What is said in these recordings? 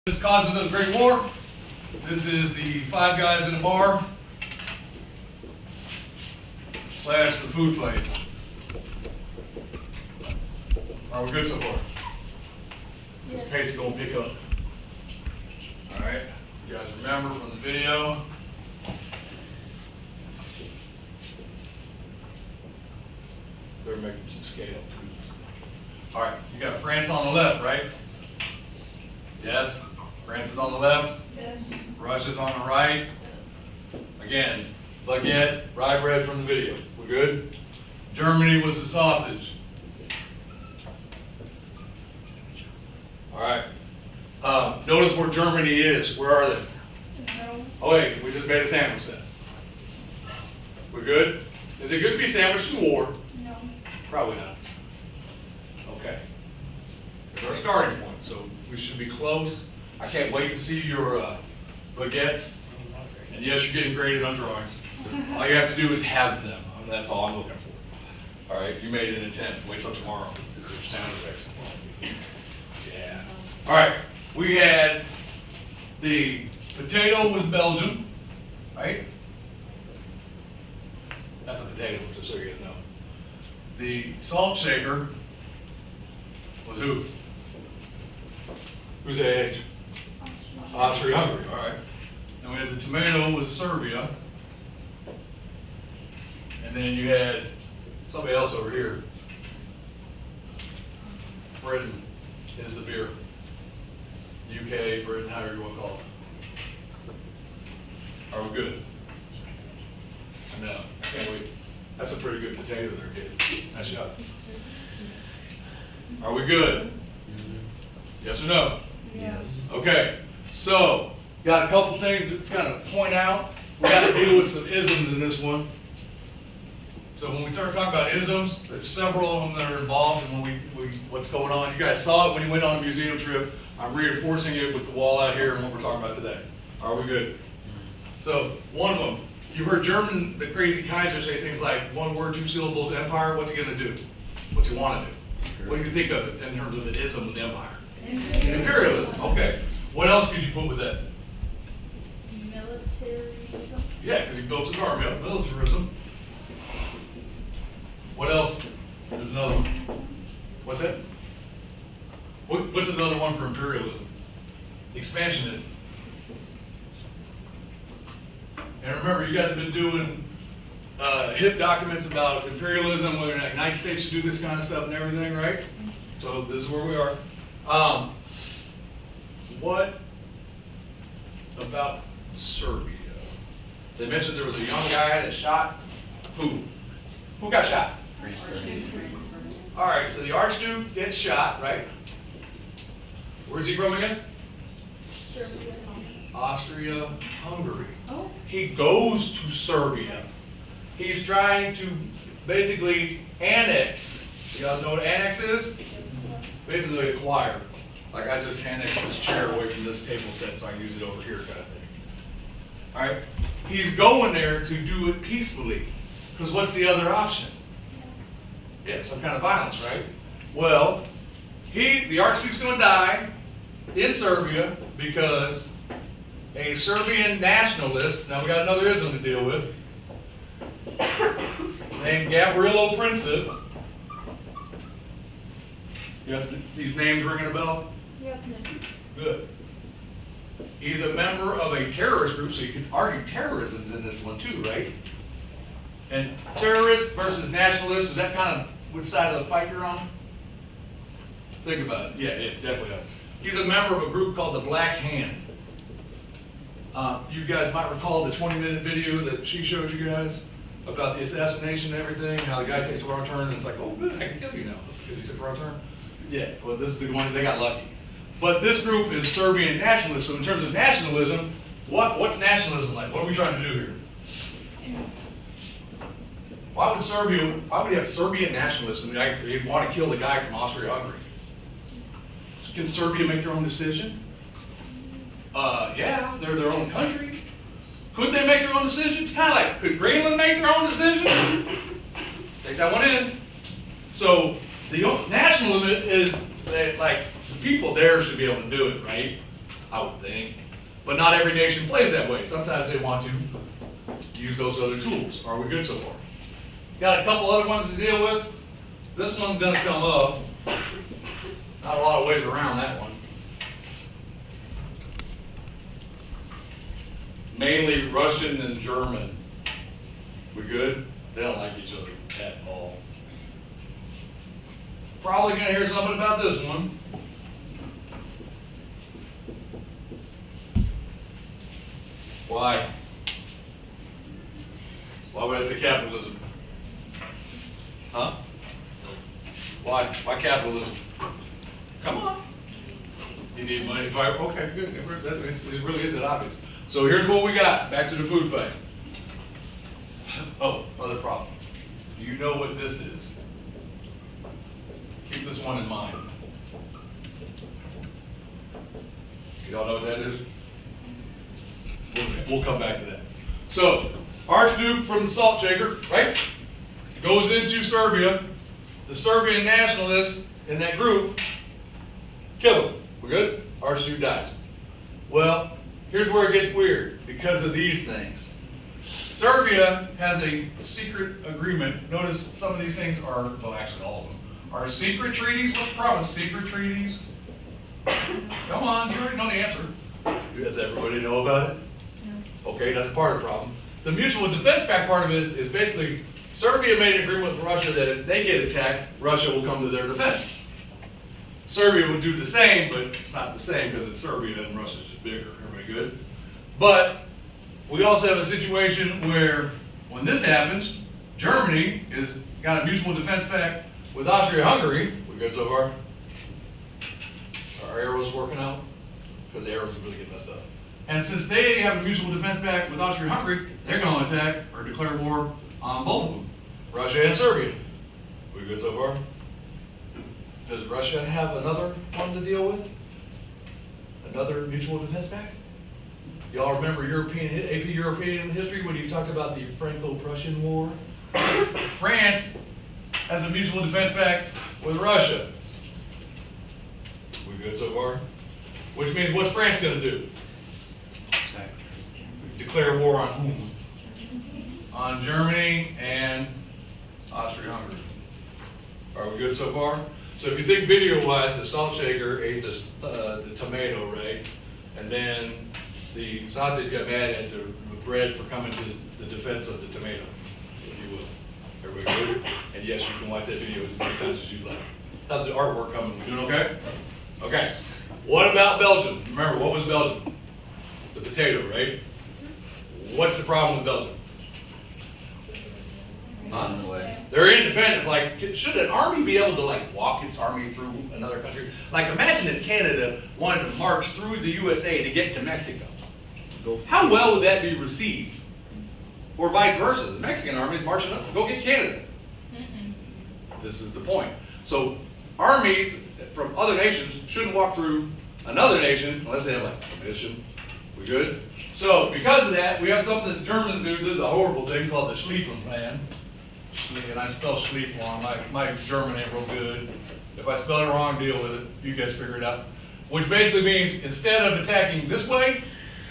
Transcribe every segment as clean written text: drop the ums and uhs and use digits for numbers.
This causes of the Great War. This is the Five Guys in a Bar / the food fight. Are we good so far? Yes. Pace is gonna pick up. All right. You guys remember from the video? Better make some scale. All right. You got France on the left, right? Yes. France is on the left. Yes. Russia's on the right. Again, baguette, rye bread from the video. We're good? Germany was the sausage. All right. Notice where Germany is. Where are they? No. Oh wait, we just made a sandwich then. We're good? Is it good to be sandwiched in war? No. Probably not. Okay. There's our starting point, so we should be close. I can't wait to see your baguettes. And yes, you're getting graded on drawings. All you have to do is have them. That's all I'm looking for. All right, you made an attempt. Wait till tomorrow. This is your sound effects. Yeah. All right, we had the potato was Belgium, right? That's a potato, just so you guys know. The salt shaker was who? Who's that age? Austria-Hungary, all right. Then we had the tomato was Serbia. And then you had somebody else over here. Britain is the beer. UK, Britain, however you want to call it. Are we good? I know, I can't wait. That's a pretty good potato there, kid. Nice job. Are we good? Yes or no? Yes. Okay, so got a couple things to kind of point out. We got to deal with some isms in this one. So when we start talking about isms, there's several of them that are involved in what's going on. You guys saw it when you went on a museum trip. I'm reinforcing it with the wall out here and what we're talking about today. Are we good? So one of them, you heard the crazy Kaiser say things like 1 word, 2 syllables, empire. What's he gonna do? What's he wanna do? What do you think of it in terms of the ism of the empire? Imperialism, okay. What else could you put with that? Militarism. Yeah, because he built his army up, militarism. What else? There's another one. What's that? What's another one for imperialism? Expansionism. And remember, you guys have been doing HIP documents about imperialism, whether the United States should do this kind of stuff and everything, right? So this is where we are. What about Serbia? They mentioned there was a young guy that shot who? Who got shot? All right, so the Archduke gets shot, right? Where's he from again? Serbia. Austria-Hungary. Oh. He goes to Serbia. He's trying to basically annex. You guys know what annex is? Basically acquire. Like I just annexed this chair away from this table set so I can use it over here kind of thing. All right? He's going there to do it peacefully. Because what's the other option? Yeah, some kind of violence, right? Well, the Archduke's going to die in Serbia because a Serbian nationalist, now we got another ism to deal with, named Gavrilo Princip. You got these names ringing a bell? Yep. Good. He's a member of a terrorist group, so you could argue terrorism's in this one too, right? And terrorist versus nationalist, is that kind of which side of the fight you're on? Think about it. Yeah, it's definitely up. He's a member of a group called the Black Hand. You guys might recall the 20-minute video that she showed you guys about the assassination and everything, how the guy takes the wrong turn and it's like, oh good, I can kill you now because he took the wrong turn. Yeah, well this is the one, they got lucky. But this group is Serbian nationalists, so in terms of nationalism, what's nationalism like? What are we trying to do here? Why would you have Serbian nationalists and they'd want to kill the guy from Austria-Hungary? Can Serbia make their own decision? Yeah, they're their own country. Could they make their own decision? It's kind of like, could Greenland make their own decision? Take that one in. So the nationalism is like the people there should be able to do it, right? I would think. But not every nation plays that way. Sometimes they want to use those other tools. Are we good so far? Got a couple other ones to deal with. This one's gonna come up. Not a lot of ways around that one. Mainly Russian and German. We good? They don't like each other at all. Probably gonna hear something about this one. Why? Why would I say capitalism? Huh? Why? Why capitalism? Come on. You need money to fight. Okay, good. It really is that obvious. So here's what we got. Back to the food fight. Oh, other problem. Do you know what this is? Keep this one in mind. Y'all know what that is? We'll come back to that. So, Archduke from the Salt Shaker, right? Goes into Serbia. The Serbian nationalists in that group kill him. We good? Archduke dies. Well, here's where it gets weird because of these things. Serbia has a secret agreement. Notice some of these things are, well, actually all of them, are secret treaties. What's the problem with secret treaties? Come on, you already know the answer. Does everybody know about it? Okay, that's part of the problem. The Mutual Defense Pact part of it is basically Serbia made an agreement with Russia that if they get attacked, Russia will come to their defense. Serbia would do the same, but it's not the same because it's Serbia and Russia's just bigger. Everybody good? But we also have a situation where when this happens, Germany is got a mutual defense pact with Austria-Hungary. We good so far? Are our arrows working out? Because the arrows are really getting messed up. And since they have a mutual defense pact with Austria-Hungary, they're going to attack or declare war on both of them, Russia and Serbia. We good so far? Does Russia have another one to deal with? Another mutual defense pact? Y'all remember AP European history when you talked about the Franco-Prussian War? France has a mutual defense pact with Russia. We good so far? Which means what's France going to do? Declare war on whom? On Germany and Austria-Hungary. Are we good so far? So if you think video-wise, the salt shaker ate the tomato, right? And then the sausage got mad at the bread for coming to the defense of the tomato, if you will. Everybody good? And yes, you can watch that video as many times as you'd like. How's the artwork coming? We doing okay? Okay. What about Belgium? Remember, what was Belgium? The potato, right? What's the problem with Belgium? Huh? They're independent. Like, should an army be able to like walk its army through another country? Like, imagine if Canada wanted to march through the USA to get to Mexico. How well would that be received? Or vice versa, the Mexican army is marching up to go get Canada. This is the point. So armies from other nations shouldn't walk through another nation unless they have like a mission. We good? So because of that, we have something that the Germans do. This is a horrible thing called the Schlieffen Plan. And I spell Schlieffen wrong. My German ain't real good. If I spell it wrong, deal with it. You guys figure it out. Which basically means instead of attacking this way,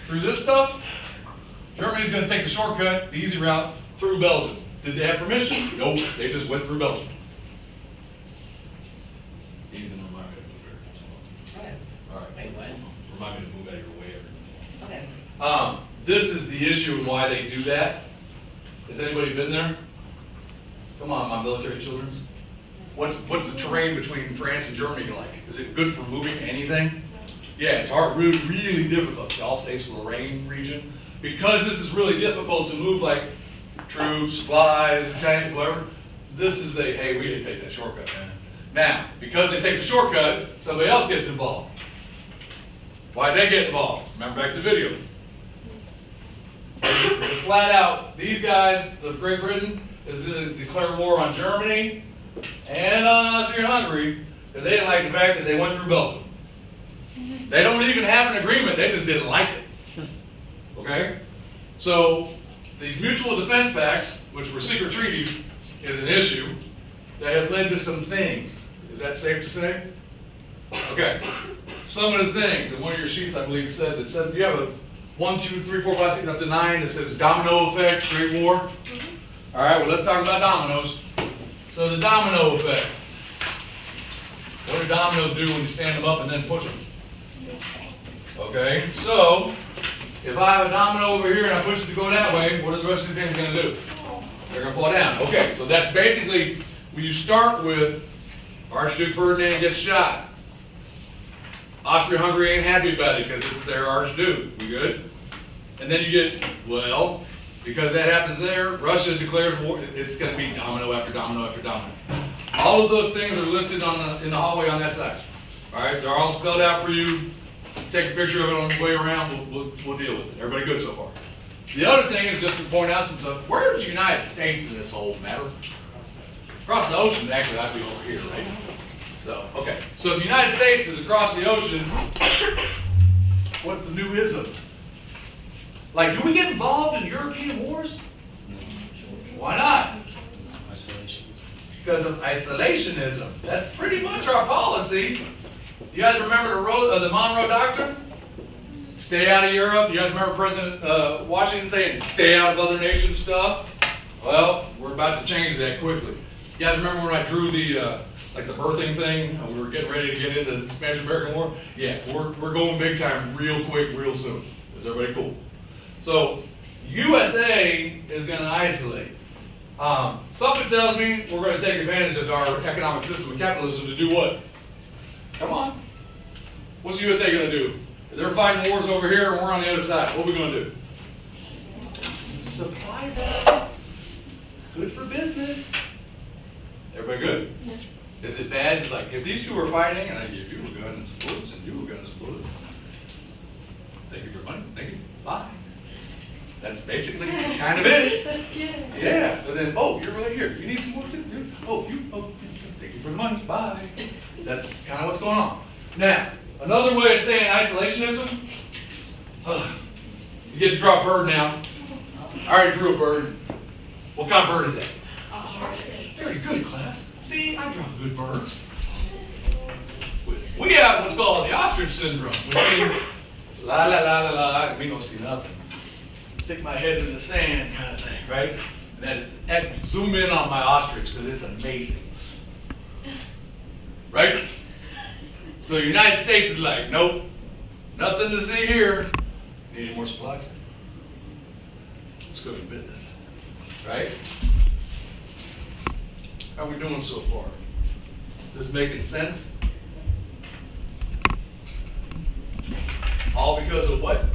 through this stuff, Germany's going to take the shortcut, the easy route, through Belgium. Did they have permission? Nope. They just went through Belgium. Ethan, remind me to move here. Okay. All right. Wait, what? Remind me to move out of your way every Okay. This is the issue and why they do that. Has anybody been there? Come on, my military children's. What's the terrain between France and Germany like? Is it good for moving anything? Yeah, it's hard, really, really difficult. Alsace-Lorraine region. Because this is really difficult to move like troops, supplies, tanks, whatever, this is a, hey, we didn't take that shortcut, man. Now, because they take the shortcut, somebody else gets involved. Why'd they get involved? Remember back to the video. They flat out, these guys, the Great Britain, is going to declare war on Germany and on Austria-Hungary because they didn't like the fact that they went through Belgium. They don't even have an agreement, they just didn't like it. Okay? So, these mutual defense pacts, which were secret treaties, is an issue that has led to some things. Is that safe to say? Okay. Some of the things, and one of your sheets, I believe, says, you have a 1, 2, 3, 4, 5, 6, up to 9 that says domino effect, Great War. All right, well, let's talk about dominoes. So the domino effect. What do dominoes do when you stand them up and then push them? Okay, so if I have a domino over here and I push it to go that way, what are the rest of the things going to do? They're going to fall down. Okay, so that's basically when you start with Archduke Ferdinand gets shot. Austria-Hungary ain't happy about it because it's their Archduke. We good? And then you get, well, because that happens there, Russia declares war. It's going to be domino after domino after domino. All of those things are listed in the hallway on that side. All right, they're all spelled out for you. Take a picture of it on the way around. We'll deal with it. Everybody good so far? The other thing is just to point out some stuff. Where's the United States in this whole matter? Across the ocean, actually, I'd be over here, right? So, okay. So if the United States is across the ocean, what's the new ism? Like, do we get involved in European wars? Why not? Isolation. Because of isolationism. That's pretty much our policy. You guys remember the Monroe Doctrine? Stay out of Europe. You guys remember President Washington saying, stay out of other nations' stuff? Well, we're about to change that quickly. You guys remember when I drew the birthing thing? We were getting ready to get into the Spanish-American War? Yeah, we're going big time real quick, real soon. Is everybody cool? So, USA is going to isolate. Something tells me we're going to take advantage of our economic system and capitalism to do what? Come on. What's the USA going to do? They're fighting wars over here and we're on the other side. What are we going to do? Supply them. Good for business. Everybody good? Yeah. Is it bad? It's like, if these two are fighting and I give you a gun and some bullets and you a gun and some bullets, thank you for money. Thank you. Bye. That's basically kind of it. That's good. Yeah. And then, oh, you're right here. You need some more too? Oh, thank you for the money. Bye. That's kind of what's going on. Now, another way of saying isolationism, you get to draw a bird now. I already drew a bird. What kind of bird is that? Very good, class. See, I draw good birds. We have what's called the ostrich syndrome, which means la la la la la, we don't see nothing. Stick my head in the sand kind of thing, right? And zoom in on my ostrich because it's amazing. Right? So the United States is like, nope, nothing to see here. Need any more supplies? It's good for business. Right? How are we doing so far? Does it make sense? All because of what?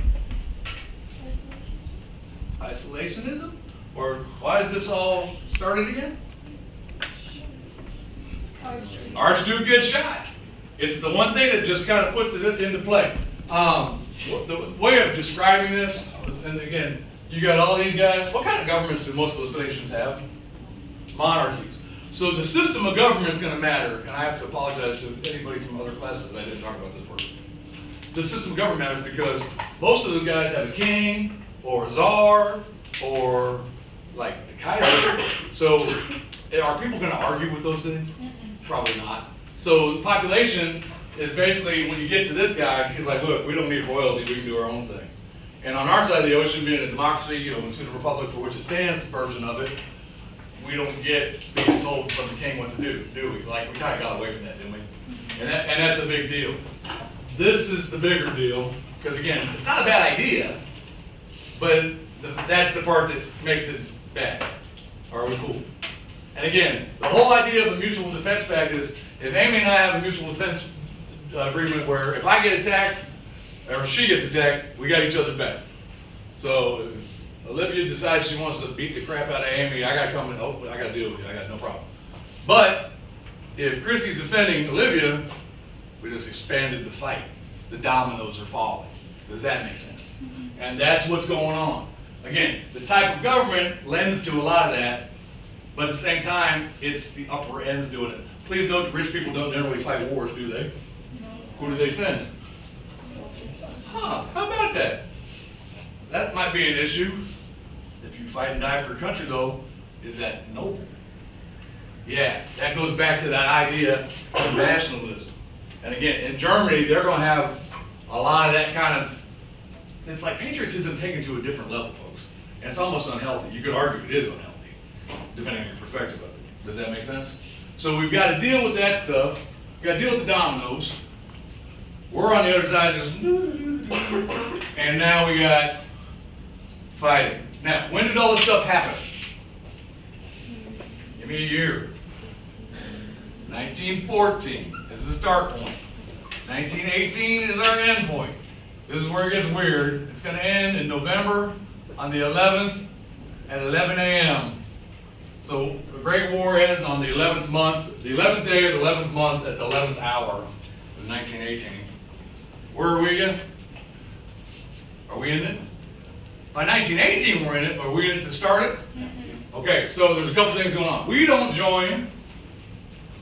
Isolationism? Or why is this all started again? Archduke gets shot. It's the one thing that just kind of puts it into play. The way of describing this, and again, you got all these guys. What kind of governments do most of those nations have? Monarchies. So the system of government is going to matter, and I have to apologize to anybody from other classes that I didn't talk about this first. The system of government matters because most of those guys have a king, or a czar, or like the Kaiser. So are people going to argue with those things? Probably not. So the population is basically, when you get to this guy, he's like, look, we don't need royalty, we can do our own thing. And on our side of the ocean, being a democracy, into the republic for which it stands version of it, we don't get being told from the king what to do we? Like, we kind of got away from that, didn't we? And that's a big deal. This is the bigger deal, because again, it's not a bad idea, but that's the part that makes it bad. Are we cool? And again, the whole idea of the Mutual Defense Pact is, if Amy and I have a mutual defense agreement where if I get attacked, or she gets attacked, we got each other's back. So if Olivia decides she wants to beat the crap out of Amy, I gotta come and, I gotta deal with you, I got no problem. But if Christy's defending Olivia, we just expanded the fight. The dominoes are falling. Does that make sense? And that's what's going on. Again, the type of government lends to a lot of that, but at the same time, it's the upper ends doing it. Please note that rich people don't generally fight wars, do they? Who do they send? Huh, how about that? That might be an issue. If you fight and die for your country, though, is that noble? Yeah, that goes back to that idea of nationalism. And again, in Germany, they're gonna have a lot of that kind of, it's like patriotism taken to a different level, folks. And it's almost unhealthy. You could argue it is unhealthy, depending on your perspective of it. Does that make sense? So we've got to deal with that stuff. We've got to deal with the dominoes. We're on the other side just, and now we got fighting. Now, when did all this stuff happen? Give me a year. 1914 is the start point. 1918 is our end point. This is where it gets weird. It's going to end in November on the 11th at 11 a.m. So the Great War ends on the 11th month, the 11th day of the 11th month at the 11th hour of 1918. Where are we again? Are we in it? By 1918 we're in it. Are we in it to start it? Okay, so there's a couple things going on. We don't join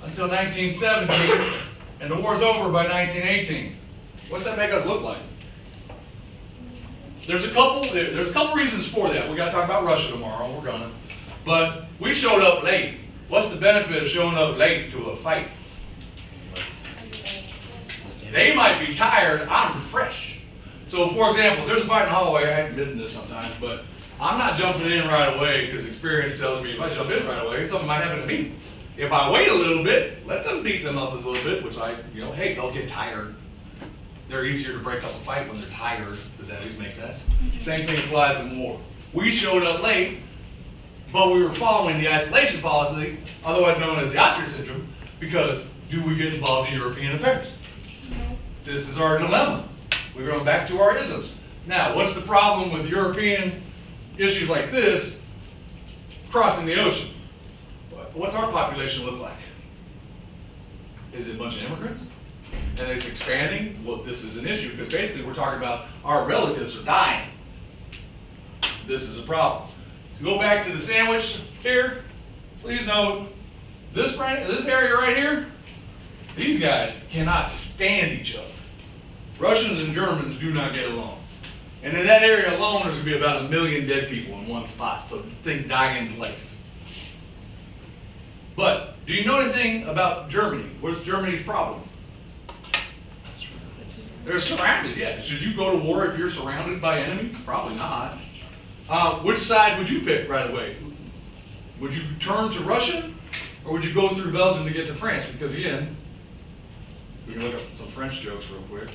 until 1917, and the war's over by 1918. What's that make us look like? There's a couple reasons for that. We got to talk about Russia tomorrow. We're gonna. But we showed up late. What's the benefit of showing up late to a fight? They might be tired. I'm fresh. So, for example, if there's a fight in the hallway, I hate admitting this sometimes, but I'm not jumping in right away because experience tells me if I jump in right away, something might happen to me. If I wait a little bit, let them beat them up a little bit, which hey, they'll get tired. They're easier to break up a fight when they're tired. Does that at least make sense? Same thing applies in war. We showed up late, but we were following the isolation policy, otherwise known as the Austrian syndrome, because do we get involved in European affairs? No. This is our dilemma. We're going back to our isms. Now, what's the problem with European issues like this crossing the ocean? What's our population look like? Is it a bunch of immigrants? And it's expanding? Well, this is an issue because basically we're talking about our relatives are dying. This is a problem. To go back to the sandwich here, please note, this area right here, these guys cannot stand each other. Russians and Germans do not get along. And in that area alone, there's going to be about 1 million dead people in one spot. So think dying in place. But do you know anything about Germany? What's Germany's problem? They're surrounded, yeah. Should you go to war if you're surrounded by enemies? Probably not. Which side would you pick right away? Would you turn to Russia? Or would you go through Belgium to get to France? Because again, we can look up some French jokes real quick.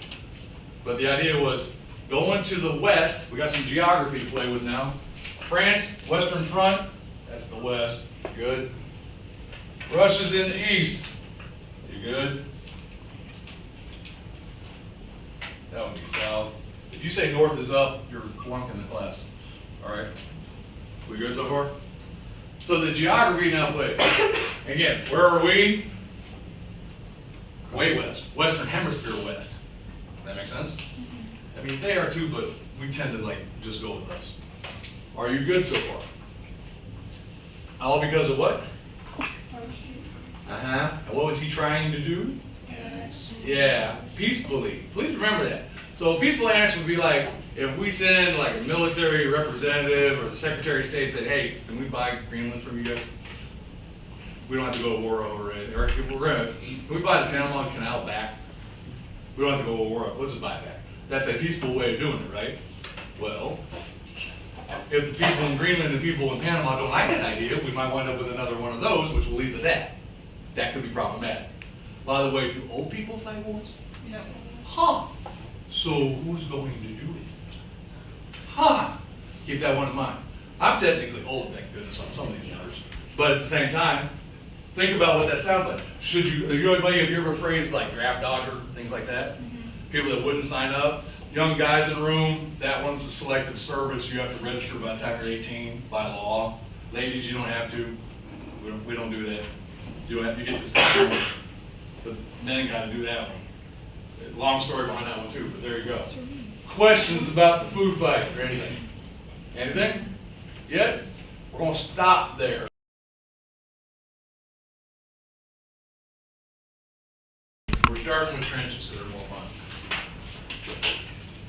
But the idea was going to the west. We got some geography to play with now. France, Western Front, that's the west. Good. Russia's in the east. You good? That would be south. If you say north is up, you're flunking the class. All right? We good so far? So the geography now plays. Again, where are we? Way west. Western Hemisphere west. That make sense? I mean, they are too, but we tend to just go with us. Are you good so far? All because of what? Uh-huh. And what was he trying to do? Yeah, peacefully. Please remember that. So a peaceful annex would be like if we send a military representative or the Secretary of State said, hey, can we buy Greenland from you guys? We don't have to go to war over it. Or if can we buy the Panama Canal back? We don't have to go to war over it. Let's just buy it back. That's a peaceful way of doing it, right? Well, if the people in Greenland and the people in Panama don't like that idea, we might wind up with another one of those, which will lead to that. That could be problematic. By the way, do old people fight wars? No. Huh. So who's going to do it? Huh. Keep that one in mind. I'm technically old, thank goodness, on some of these numbers. But at the same time, think about what that sounds like. Have you ever phrased like draft dodger, things like that? People that wouldn't sign up. Young guys in the room, that one's a selective service. You have to register by the time you're 18 by law. Ladies, you don't have to. We don't do that. You get to stop. The men got to do that one. Long story behind that one too, but there you go. Questions about the food fight or anything? Anything? Yet? We're going to stop there. We're starting with trenches because they're more fun.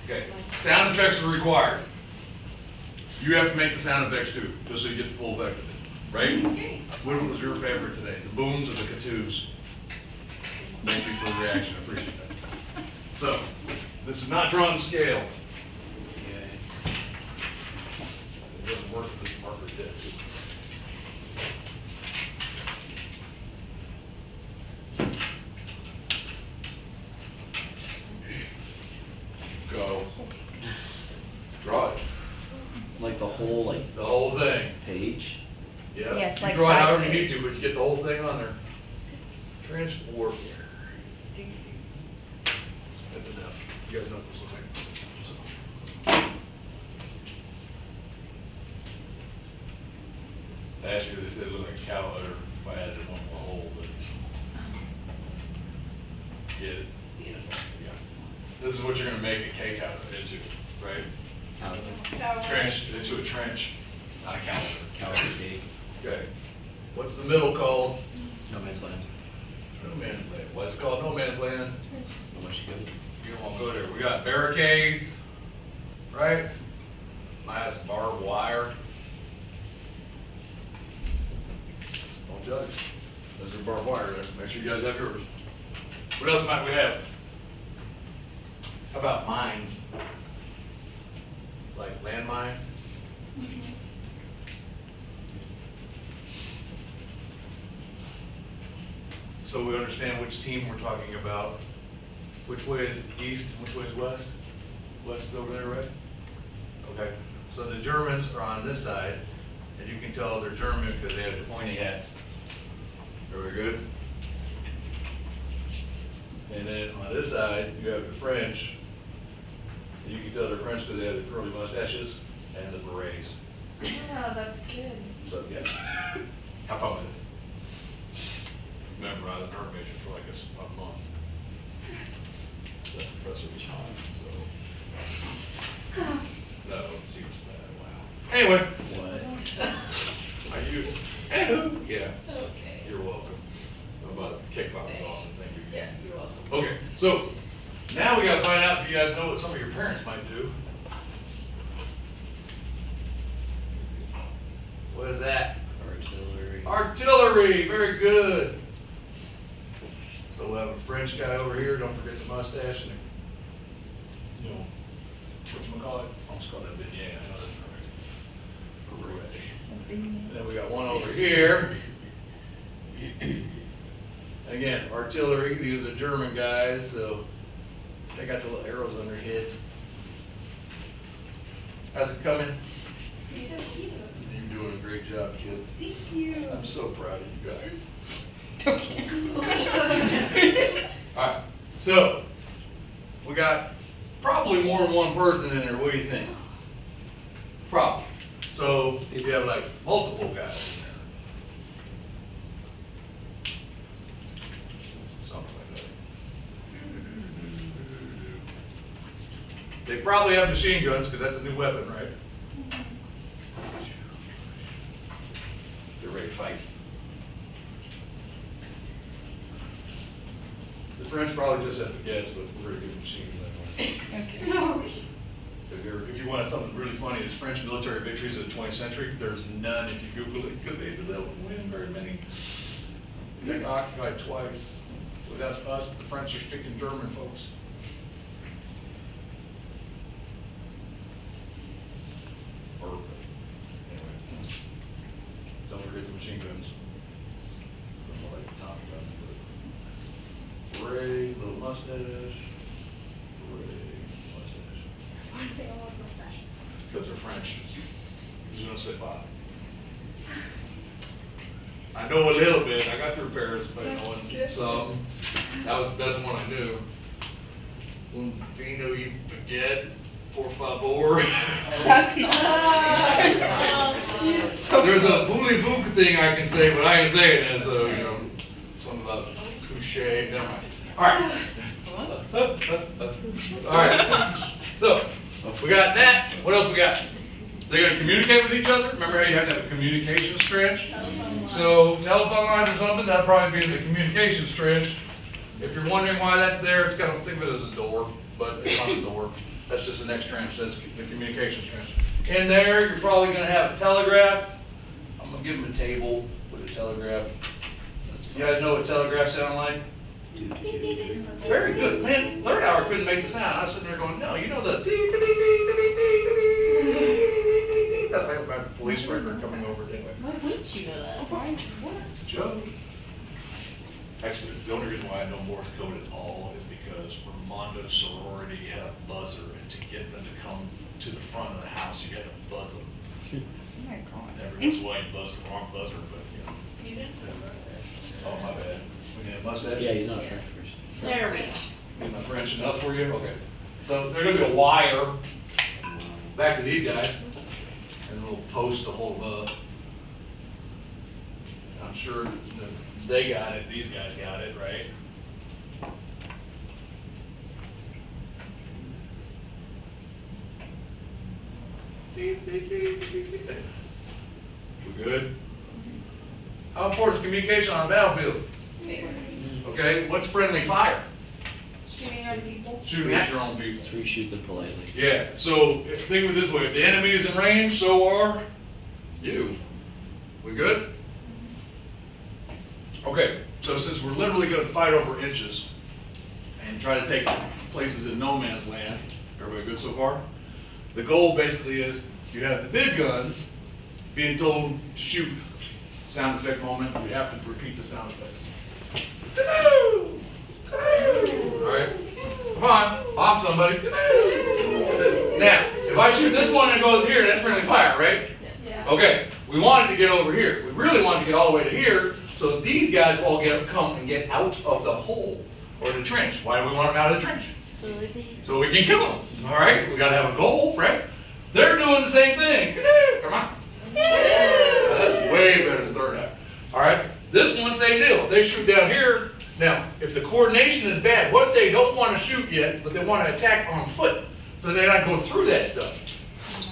Okay, sound effects are required. You have to make the sound effects too, just so you get the full effect of it, right? Okay. What was your favorite today? The booms or the katoos? Thank you for the reaction, I appreciate that. So, this is not drawn to scale. Okay. It doesn't work if this marker's dead. Go. Draw it, Like the whole, like, the whole thing. page? Yeah. Yes, You like draw it however you need sideways. to, but you get the whole thing on there. Trench warfare. That's enough. You guys know what this looks like. So. Actually, this is like a cow udder if I added one more hole, but. Get it? Beautiful. Yeah. This is what you're gonna make a cake out of into, right? Out of the Cow. Trench, into a trench, not a cow udder. calorie cake. Okay. What's the middle called? No man's land. No man's land. Why is it called no man's land? Not much good. You don't want to go there. We got barricades, right? Might have some barbed wire. Don't judge. Those are barbed wire there. Make sure you guys have yours. What else might we have? How about mines? Like landmines? So we understand which team we're talking about. Which way is east, and which way is west? West is over there, right? Okay, so the Germans are on this side, and you can tell they're German because they have the pointy hats. Very good. And then on this side, you have the French. And you can tell they're French because they have the curly mustaches and the berets. Yeah, that's good. So, yeah, have fun with it. Remember, I was an art major for like a month. The professor was hot, so. No, she was bad, wow. Anyway, What? I used, anywho, yeah, Okay. you're welcome. How about kickboxing, awesome, thank you. Yeah, you're welcome. Okay, so now we gotta find out if you guys know what some of your parents might do. What is that? Artillery. Artillery, very good. So we'll have a French guy over here, don't forget the mustache and, you know, whatchamacallit, I almost called it a beignet, I know that's not right. Beret. And then we got one over here. Again, artillery, these are the German guys, so they got the little arrows on their heads. How's it coming? These are cute. You're doing a great job, kids. Thank you. I'm so proud of you guys. Okay. Alright, so we got probably more than one person in there. What do you think? Probably. So if you have like multiple guys in there. Something like that. They probably have machine guns because that's a new weapon, right? They're ready to fight. The French probably just have baguettes, but we're very good machine guns. If you wanted something really funny, there's French military victories of the 20th century. There's none if you Google it because they didn't win very many. They got occupied twice. So that's us. The French are speaking German, folks. Or, anyway. Don't forget the machine guns. That's what I like to talk about. Beret, little mustache. Beret, mustache. Why do they all have mustaches? Because they're French. Je ne sais pas. I know a little bit. I got through Paris by knowing some. That was the best one I knew. Un vino y baguette, por favor. That's not. So There's a close. voulez-vous thing I can say, but I ain't saying it, so, you know, something about couche, never mind. All right. All right. So, we got that. What else we got? They're gonna communicate with each other. Remember how you have to have a communication trench? So, telephone lines or something, that'll probably be in the communication trench. If you're wondering why that's there, it's kind of, think of it as a door, but it's not a door. That's just the next trench, that's the communications trench. In there, you're probably gonna have a telegraph. I'm gonna give them a table with a telegraph. You guys know what telegraphs sound like? It's very good. Man, third hour couldn't make the sound. I was sitting there going, no, you know the dee, dee, dee, dee, dee, dee, dee, dee. That's like my police record coming over anyway. Why wouldn't you know that? It's a joke. Actually, the only reason why I know Morse code at all is because Ramonda's sorority had a buzzer, and to get them to come to the front of the house, you had to buzz them. Oh my God. And every once in a while you buzz the wrong buzzer, but you know. You didn't put a mustache. Oh, my bad. We need a mustache? Yeah, he's not a French person. There we go. Is my French enough for you? Okay. So there's gonna be a wire back to these guys, and a little post to hold them up. I'm sure that they got it, these guys got it, right? We good? How important is communication on a battlefield? Okay, what's friendly fire? Shooting at people. Shooting at your own people. So we shoot them politely. Yeah, so think of it this way, if the enemy is in range, so are you. We good? Okay, so since we're literally gonna fight over inches and try to take places in no man's land, everybody good so far? The goal basically is you have the big guns being told to shoot. Sound effect moment, we have to repeat the sound effects. All right, come on, bomb somebody. Now, if I shoot this one and it goes here, that's friendly fire, right? Yeah. Okay, we want it to get over here. We really want it to get all the way to here, so that these guys all come and get out of the hole or the trench. Why do we want them out of the trench? So we can kill them. All right, we gotta have a goal, right? They're doing the same thing. Come on. That's way better than third half. All right, this one, same deal. If they shoot down here, now, if the coordination is bad, what if they don't want to shoot yet, but they want to attack on foot, so they not go through that stuff?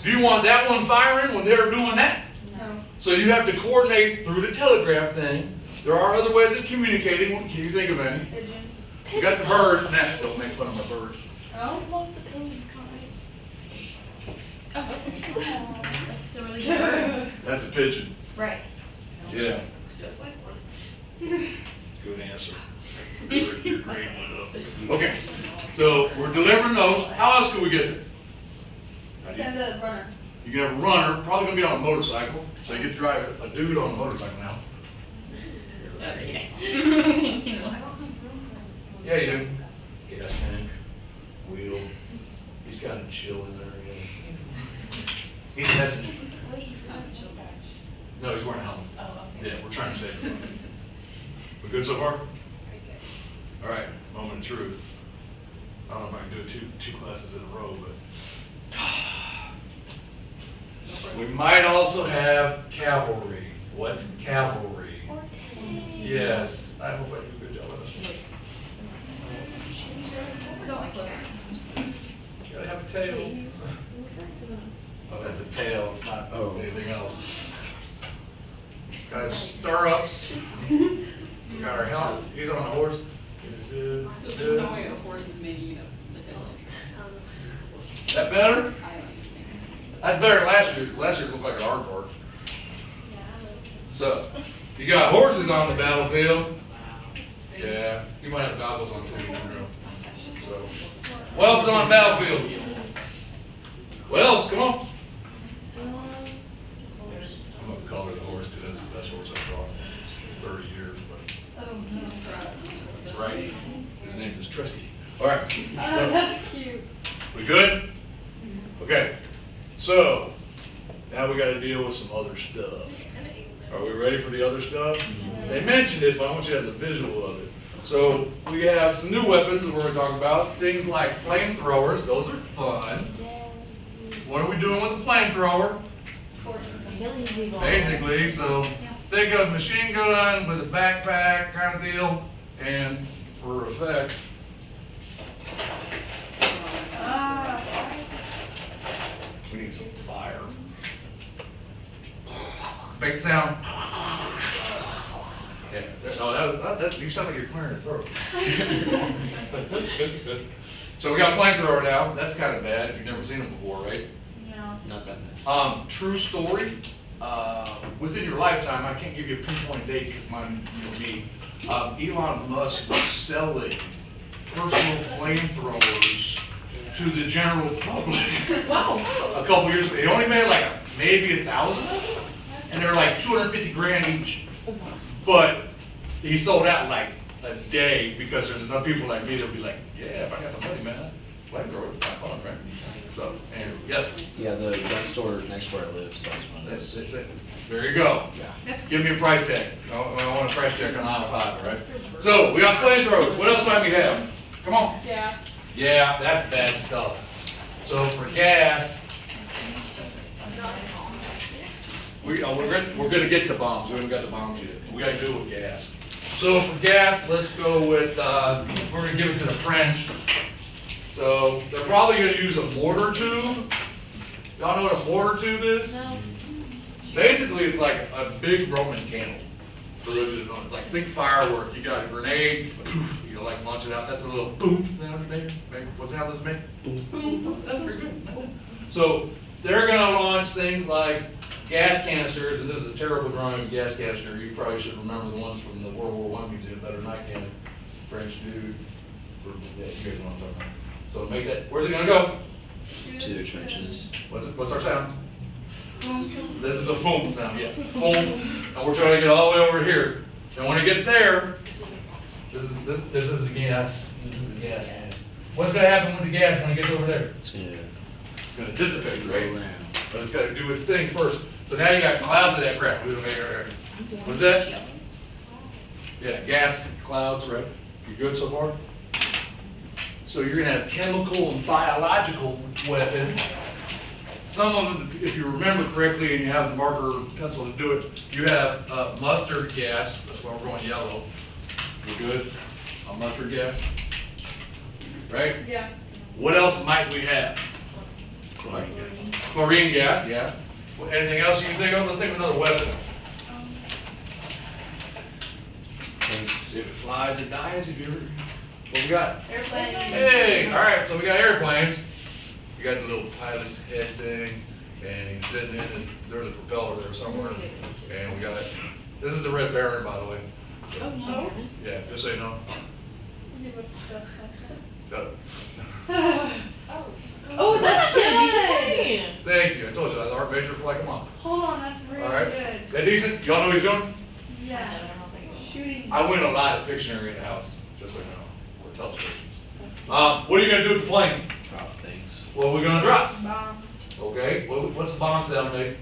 Do you want that one firing when they're doing that? No. So you have to coordinate through the telegraph thing. There are other ways of communicating. Can you think of any? Pigeons. You got the birds. Nah, don't make fun of my birds. Oh. Love the pigeons, guys. Oh, that's so really good. That's a pigeon. Right. Yeah. It's just like one. Good answer. Your grade went up. Okay, so we're delivering those. How else can we get there? How do you- Send the runner. You can have a runner, probably gonna be on a motorcycle, so you get to drive a dude on a motorcycle now. Okay. Yeah, you do. Gas tank, wheel. He's kind of chill in there. Yeah. He's a messenger. Wait, you got a mustache. No, he's wearing a helmet. Oh, okay. Yeah, we're trying to save his life. We good so far? All right, moment of truth. I don't know if I can do two classes in a row, but we might also have cavalry. What's cavalry? Yes, I hope I do a good job on this one. So close. You gotta have a tail. Oh, that's a tail, it's not anything else. Got stirrups. We got our helmet. He's on a horse. So there's no way a horse is making the That better? I don't even think. That's better than last year's. Last year's looked like an aardvark. So, you got horses on the battlefield. Yeah, you might have goggles on too, you never know. So, what else is on the battlefield? What else? Come on. I'm gonna call it a horse because that's the best horse I've brought in 30 years, but Oh, no. that's right. His name is Tresky. All right. Oh, that's cute. We good? Okay. So, now we gotta deal with some other stuff. Are we ready for the other stuff? They mentioned it, but I want you to have the visual of it. So, we have some new weapons that we're gonna talk about. Things like flamethrowers, those are fun. What are we doing with the flamethrower? Basically, so think of a machine gun with a backpack kind of deal, and for effect, we need some fire. Make the sound. Yeah, that you sound like you're clearing your throat. Good. So we got flamethrower now. That's kind of bad if you've never seen them before, right? Yeah. Not that bad. True story. within your lifetime, I can't give you a pinpoint date because mine, me, Elon Musk was selling personal flamethrowers to the general public Wow. a couple years ago. He only made like maybe 1,000 of them, and they're like 250 grand each. But he sold out in like a day because there's enough people like me that'll be like, yeah, if I got the money, man, flamethrower is fun, right? So, and yes, Yeah, the next door where I live sells one of that's, those. there you go. Yeah. That's Give me a price tag. I want a price tag on aisle 5, all right? So, we got flamethrowers. What else might we have? Come on. gas. Yeah, that's bad stuff. So for gas, we're gonna get to bombs. We haven't got the bombs yet. We gotta do it with gas. So for gas, let's go with, we're gonna give it to the French. So they're probably gonna use a mortar tube. Y'all know what a mortar tube is? No. Basically, it's like a big Roman candle. For those who don't know, it's like think firework. You got a grenade, poof, you like launch it out. That's a little boom. What's how this make? Boom, boom. That's pretty good. So they're gonna launch things like gas canisters, and this is a terrible drawing of a gas canister. You probably should remember the ones from the World War I museum better than I can. French dude. Yeah, you guys know what I'm talking about. So make that. Where's it gonna go? To the trenches. What's our sound? This is a foam sound, yeah. Foam, and we're trying to get all the way over here. And when it gets there, this is the gas. This is the gas. What's gonna happen with the gas when it gets over there? It's gonna It's gonna dissipate, go right? around. But it's gotta do its thing first. So now you got clouds of that crap. What's that? Yeah, gas clouds, right? You good so far? So you're gonna have chemical and biological weapons. Some of them, if you remember correctly and you have the marker pencil to do it, you have mustard gas. That's why we're going yellow. We're good on mustard gas, right? Yeah. What else might we have? Chlorine gas. Chlorine gas, yeah. Well, anything else you can think of? Let's think of another weapon. Tanks. If it flies, it dies. If you ever, what we got? Airplane. Hey, all right. So we got airplanes. You got the little pilot's head thing, and he's sitting in it. There's a propeller there somewhere, and we got. This is the Red Baron, by the way. Oh, nice. Yeah, just so you know. No. Oh, that's good. Thank you. I told you I was art major for like a month. Hold on, that's really All right. good. That decent? Y'all know what he's doing? Yeah. Shooting. I win a lot of Pictionary in the house, just so you know, or telestations. What are you gonna do with the plane? Drop things. What are we gonna drop? Bomb. Okay, what's the bomb sound make?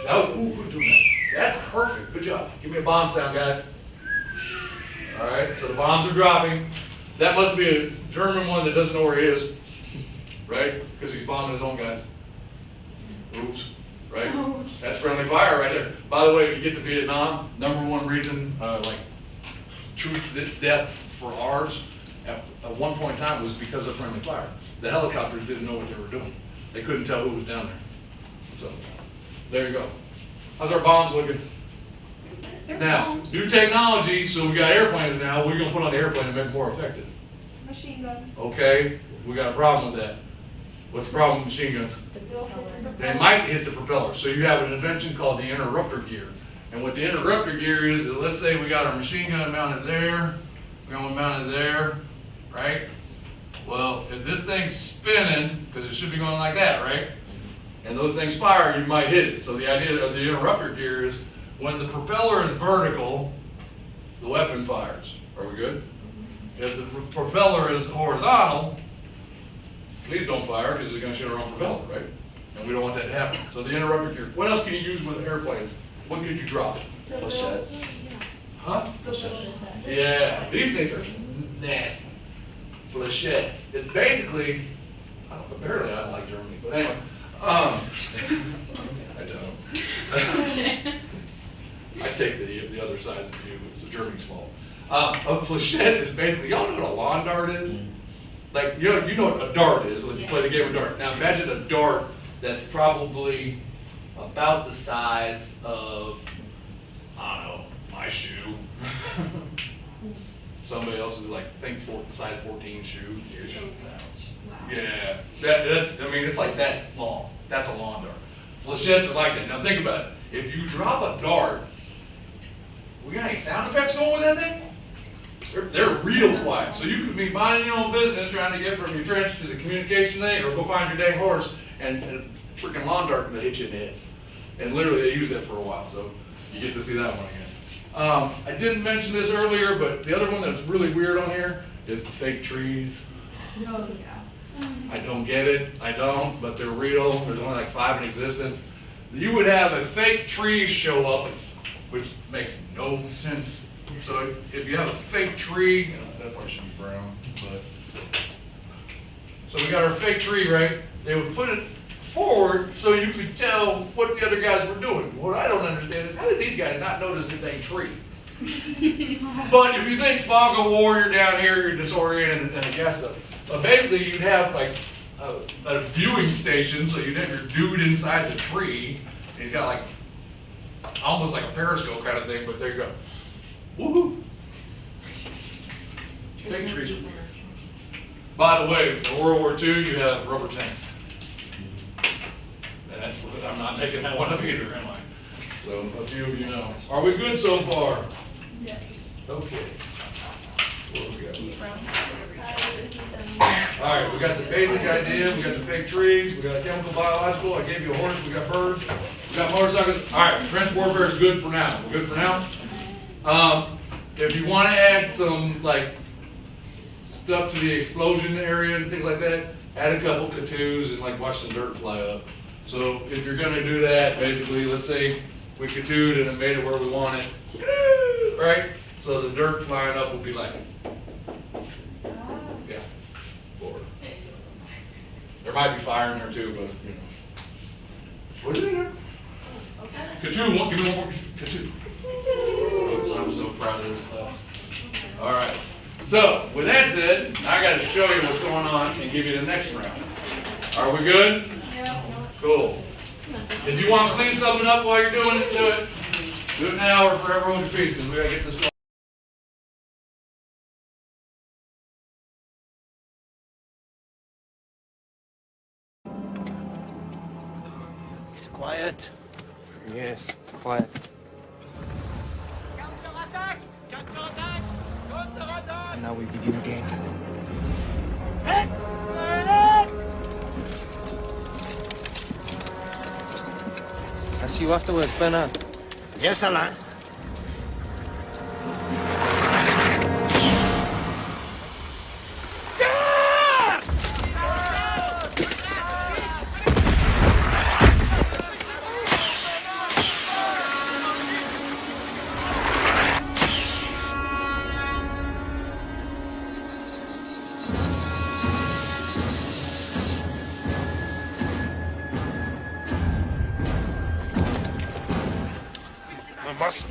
Who's doing that? That's perfect, good job. Give me a bomb sound, guys. All right, so the bombs are dropping. That must be a German one that doesn't know where he is, right? Because he's bombing his own guys. Oops, right? Oh. That's friendly fire right there. By the way, when you get to Vietnam, #1 reason, like, truth, death for ours, at one point in time was because of friendly fire. The helicopters didn't know what they were doing. They couldn't tell who was down there. So, there you go. How's our bombs looking? Now, new technology, so we got airplanes now. What are you gonna put on the airplane to make it more effective? Machine guns. Okay, we got a problem with that. What's the problem with machine guns? They might hit the propeller. So you have an invention called the interrupter gear. And what the interrupter gear is, let's say we got our machine gun mounted there, we got one mounted there, right? Well, if this thing's spinning, because it should be going like that, right? And those things fire, you might hit it. So the idea of the interrupter gear is when the propeller is vertical, the weapon fires. Are we good? If the propeller is horizontal, please don't fire because it's going to shoot our own propeller, right? And we don't want that to happen. So the interrupter gear. What else can you use with airplanes? What could you drop? Flechettes. Huh? Yeah, these things are nasty. Flechettes. It's basically, apparently I don't like Germany, but anyway. I don't. I take the other side's view. It's the Germany's fault. A flechette is basically, y'all know what a lawn dart is? Like, you know what a dart is when you play the game of dart. Now imagine a dart that's probably about the size of, I don't know, my shoe. Somebody else is like, think size 14 shoe-ish. Yeah, that's, I mean, it's like that long. That's a lawn dart. Flechettes are like that. Now think about it. If you drop a dart, we got any sound effects going with that thing? They're real quiet. So you could be minding your own business, trying to get from your trench to the communication thing, or go find your dang horse, and a freaking lawn dart will hit you in the head. And literally, they use that for a while, so you get to see that one again. I didn't mention this earlier, but the other one that's really weird on here is the fake trees. Oh, yeah. I don't get it, I don't, but they're real. There's only like 5 in existence. You would have a fake tree show up, which makes no sense. So if you have a fake tree, that part should be brown, but. So we got our fake tree, right? They would put it forward so you could tell what the other guys were doing. What I don't understand is, how did these guys not notice the dang tree? But if you think fog of war, you're down here, you're disoriented and the gas stuff. But basically you'd have like a viewing station, so you'd have your dude inside the tree. And he's got like, almost like a periscope kind of thing, but there you go. Woohoo! Fake trees. By the way, for World War II, you have rubber tanks. And that's, I'm not making that one up either, am I? So a few of you know. Are we good so far? Yeah. Okay. What do we got? This is done. All right, we got the basic idea, we got the fake trees, we got chemical, biological, I gave you a horse, we got birds, we got motorcycles. All right, trench warfare is good for now. We're good for now? If you want to add some like stuff to the explosion area and things like that, add a couple K2s and like watch some dirt fly up. So if you're going to do that, basically, let's say we K2'd and it made it where we want it, right? So the dirt flying up will be like, yeah, forward. There might be fire in there too, but you know. What is it there? K2, give me one more K2. I'm so proud of this class. All right. So with that said, I got to show you what's going on and give you the next round. Are we good? Yeah. Cool. If you want to clean something up while you're doing it, do it. Do it now or forever hold your peace, because we got to get this going. It's quiet. Yes, quiet. And now we begin again. I'll see you afterwards, Bernard. Yes, Alain. Must.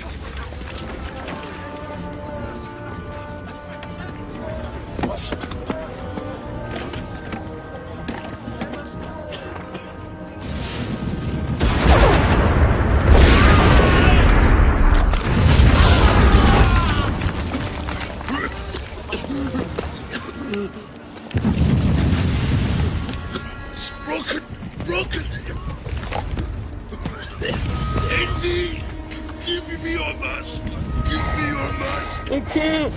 It's broken. Andy, give me your mask. Give me your mask. I can't.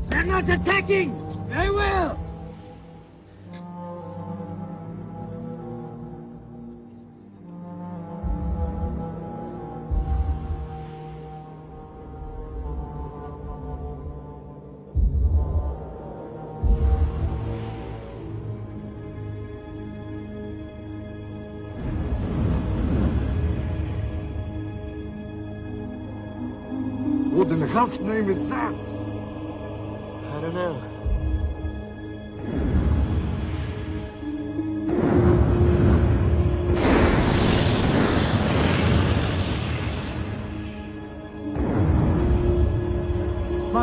They're not attacking! They will! What in God's name is that? I don't know.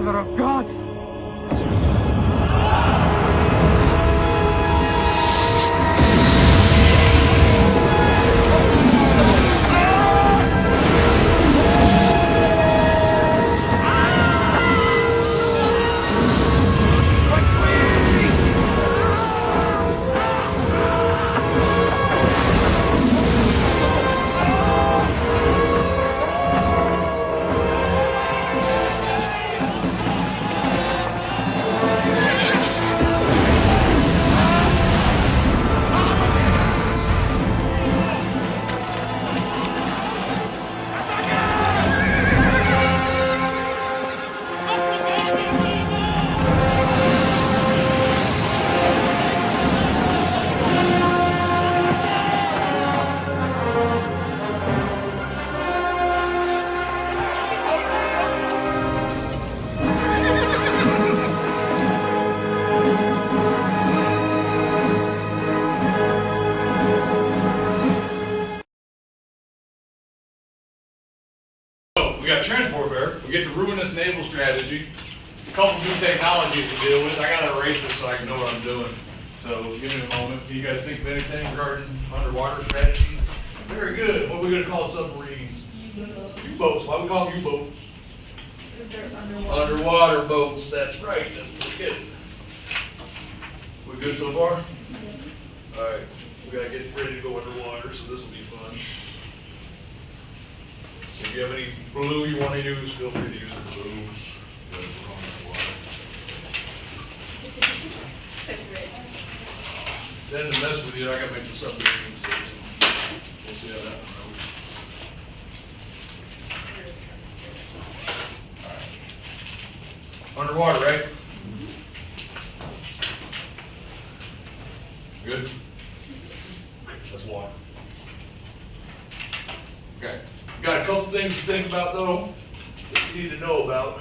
Mother of God! So, we got trench warfare, we get the ruinous naval strategy, a couple new technologies to deal with. I gotta erase this so I can know what I'm doing. So, give me a moment. Do you guys think of anything regarding underwater strategy? Very good. What are we gonna call submarines? U-boats. Why do we call them U-boats? Is there underwater? Underwater boats, that's right. That's pretty good. We good so far? Alright, we gotta get ready to go underwater, so this will be fun. If you have any blue you want to use, feel free to use the blue. Good, we're on the water. Then to mess with you, I gotta make the submarine, so we'll see how that one goes. Underwater, right? Good? That's water. Okay. Got a couple things to think about though, that you need to know about.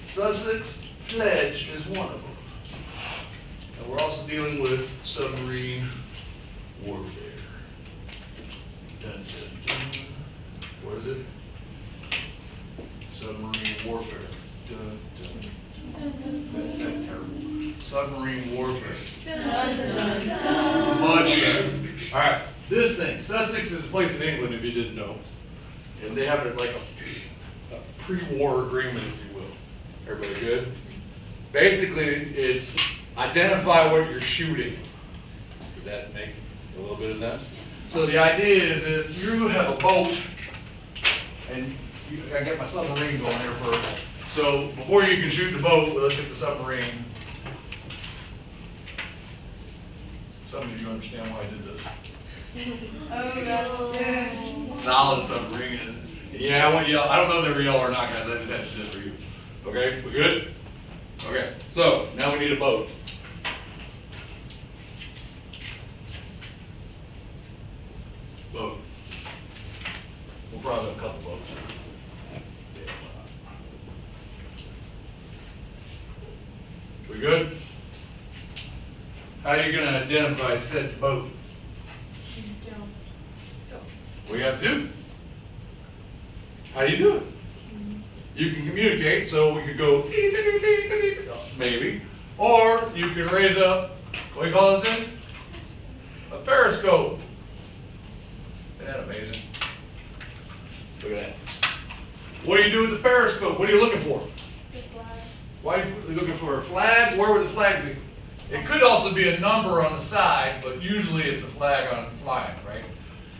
Sussex Pledge is one of them. And we're also dealing with submarine warfare. Dun, dun, dun. What is it? Submarine warfare. Dun, dun. That's terrible. Submarine warfare. Much better. All right, this thing, Sussex is a place in England, if you didn't know, and they have it like a pre-war agreement, if you will. Everybody good? Basically, it's identify what you're shooting. Does that make a little bit of sense? So the idea is if you have a boat, and I gotta get my submarine going here first. So before you can shoot the boat, let's get the submarine. Some of you understand why I did this. Oh, that's good. Solid submarine. Yeah, I want yellow. I don't know if they were yellow or not, guys. I just had to do it for you. Okay, we good? Okay, so now we need a boat. Boat. We'll probably have a couple boats. We good? How are you gonna identify said boat? What do you have to do? How do you do it? You can communicate, so we could go maybe, or you can raise up, what do you call those things? A periscope. Isn't that amazing? Look at that. What do you do with the periscope? What are you looking for? Why are you looking for a flag? Where would the flag be? It could also be a number on the side, but usually it's a flag on flying, right?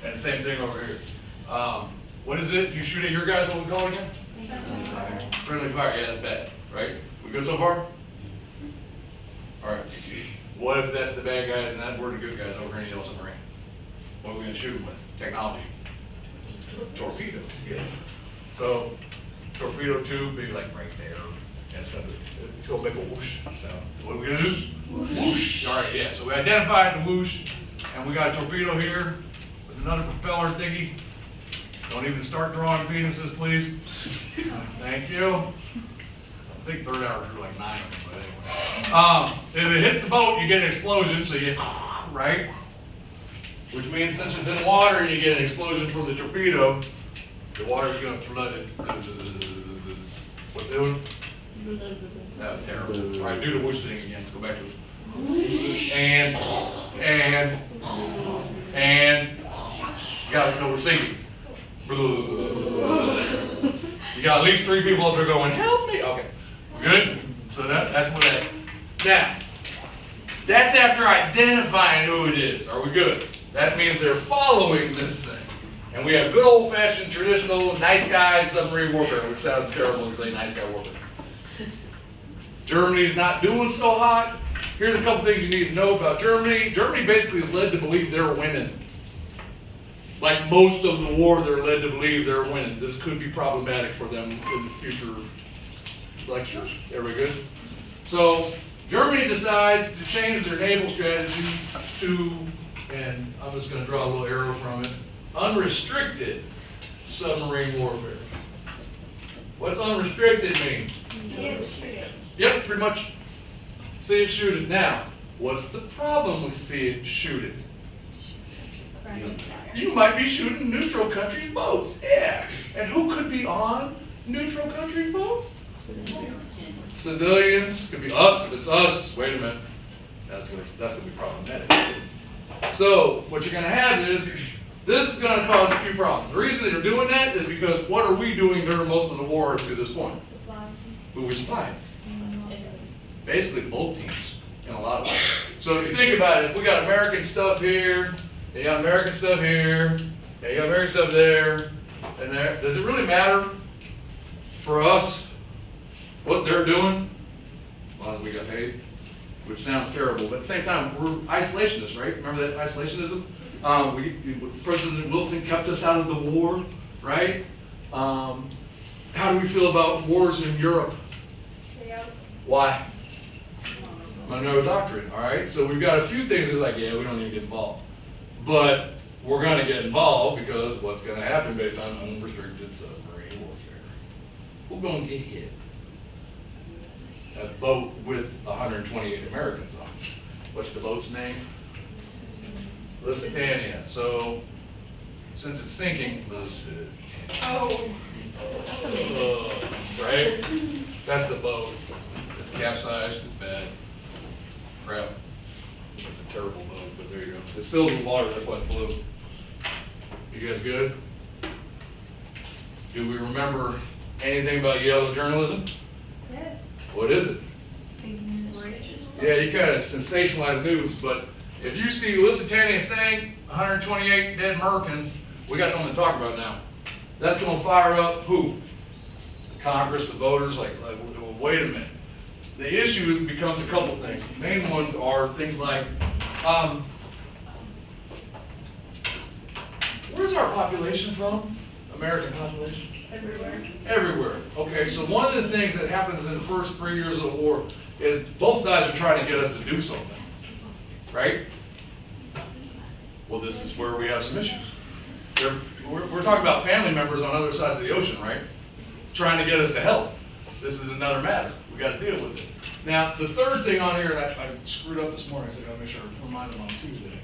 And the same thing over here. What is it? If you shoot at your guys, what we call it again? Friendly fire. Yeah, that's bad, right? We good so far? All right. What if that's the bad guys and that we're the good guys over here in the yellow submarine? What are we gonna shoot them with? Technology. Torpedo. Yeah. So torpedo tube be like right there. Yeah, it's gonna make a whoosh sound. What are we gonna do? Whoosh. All right. Yeah. So we identified the whoosh, and we got a torpedo here with another propeller thingy. Don't even start drawing penises, please. Thank you. I think third hour drew like 9 of them, but anyway. If it hits the boat, you get an explosion, so you, right? Which means since it's in water and you get an explosion from the torpedo, the water's gonna flood it. What's it one? That was terrible. All right, do the whoosh thing again. Let's go back to it. And you gotta know we're singing. You got at least 3 people up there going, help me. Okay, good. So that's what that. Now, that's after identifying who it is. Are we good? That means they're following this thing. And we have good old-fashioned, traditional, nice guy submarine warfare, which sounds terrible to say nice guy warfare. Germany's not doing so hot. Here's a couple things you need to know about Germany. Germany basically is led to believe they're winning. Like most of the war, they're led to believe they're winning. This could be problematic for them in future lectures. Everybody good? So Germany decides to change their naval strategy to, and I'm just going to draw a little arrow from it, unrestricted submarine warfare. What's unrestricted mean? Yep, pretty much. See it, shoot it. Now, what's the problem with see it, shoot it? You might be shooting neutral country boats. Yeah. And who could be on neutral country boats? Civilians. Could be us. If it's us, wait a minute. That's gonna be problematic. So what you're gonna have is this is gonna cause a few problems. The reason they're doing that is because what are we doing during most of the war to this point? Who we supplying? Basically both teams in a lot of ways. So if you think about it, if we got American stuff here, you got American stuff here, you got American stuff there, and there. Does it really matter for us what they're doing? As long as we got paid, which sounds terrible, but at the same time, we're isolationists, right? Remember that isolationism? President Wilson kept us out of the war, right? How do we feel about wars in Europe? Why? Monroe Doctrine, all right? So we've got a few things that's like, yeah, we don't need to get involved. But we're going to get involved because what's going to happen based on unrestricted submarine warfare? We're going to get hit. A boat with 128 Americans on it. What's the boat's name? Lusitania. So since it's sinking, Lusitania. Oh. That's amazing. Right? That's the boat. It's capsized, it's bad. Crap. It's a terrible boat, but there you go. It's filled with water, that's why it's blue. You guys good? Do we remember anything about yellow journalism? Yes. What is it? Yeah, you kind of sensationalize news, but if you see Lusitania sank, 128 dead Americans, we got something to talk about now. That's going to fire up who? Congress, the voters, like well, wait a minute. The issue becomes a couple things. The main ones are things like, where's our population from? American population? Everywhere. Everywhere. Okay, so one of the things that happens in the first 3 years of the war is both sides are trying to get us to do something, right? Well, this is where we have some issues. We're talking about family members on other sides of the ocean, right? Trying to get us to help. This is another matter. We got to deal with it. Now, the third thing on here, and I screwed up this morning, so I got to make sure I remind them on Tuesday.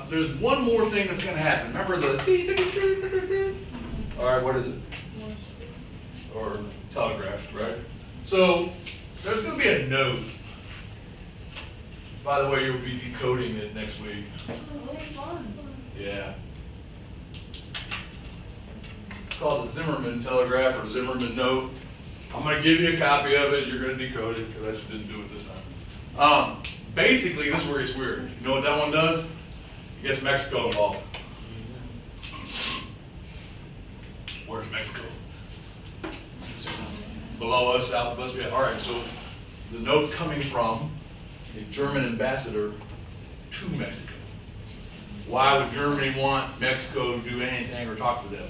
There's one more thing that's going to happen. Remember the all right, what is it? Or telegraph, right? So there's going to be a note. By the way, you'll be decoding it next week. Oh, fun. Yeah. It's called the Zimmerman telegraph or Zimmerman note. I'm going to give you a copy of it. You're going to decode it because I just didn't do it this time. Basically, this is where it's weird. You know what that one does? It gets Mexico involved. Where's Mexico? Below us, south of us. Yeah. All right, so the note's coming from a German ambassador to Mexico. Why would Germany want Mexico to do anything or talk to them?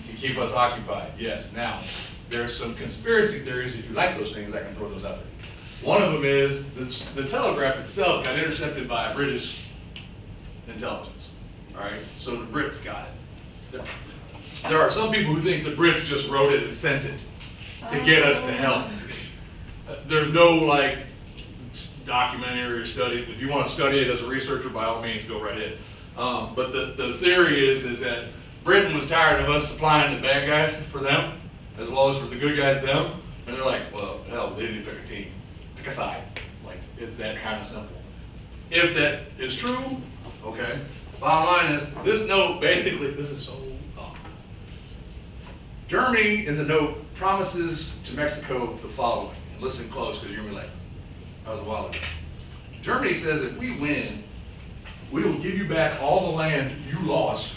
To keep us occupied, yes. Now, there's some conspiracy theories. If you like those things, I can throw those out there. One of them is the telegraph itself got intercepted by British intelligence. All right, so the Brits got it. There are some people who think the Brits just wrote it and sent it to get us to help. There's no like documentary or study. If you want to study it as a researcher, by all means, go right ahead. But the theory is that Britain was tired of us supplying the bad guys for them, as well as for the good guys, them. And they're like, well, hell, they didn't pick a team. Pick a side. Like, it's that kind of simple. If that is true, okay. Bottom line is, this note basically, this is so dumb. Germany, in the note, promises to Mexico the following. And listen close, because you're going to be like, that was a while ago. Germany says if we win, we will give you back all the land you lost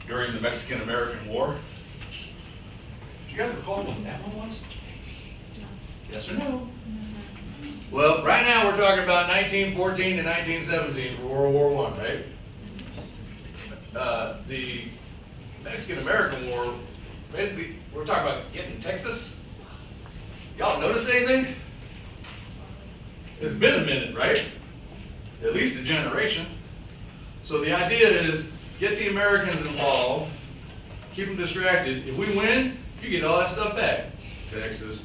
during the Mexican-American War. Do you guys recall when that one was? Yes or no? Well, right now we're talking about 1914 to 1917 for World War I, right? The Mexican-American War, basically, we're talking about getting Texas. Y'all notice anything? It's been a minute, right? At least a generation. So the idea is get the Americans involved, keep them distracted. If we win, you get all that stuff back. Texas,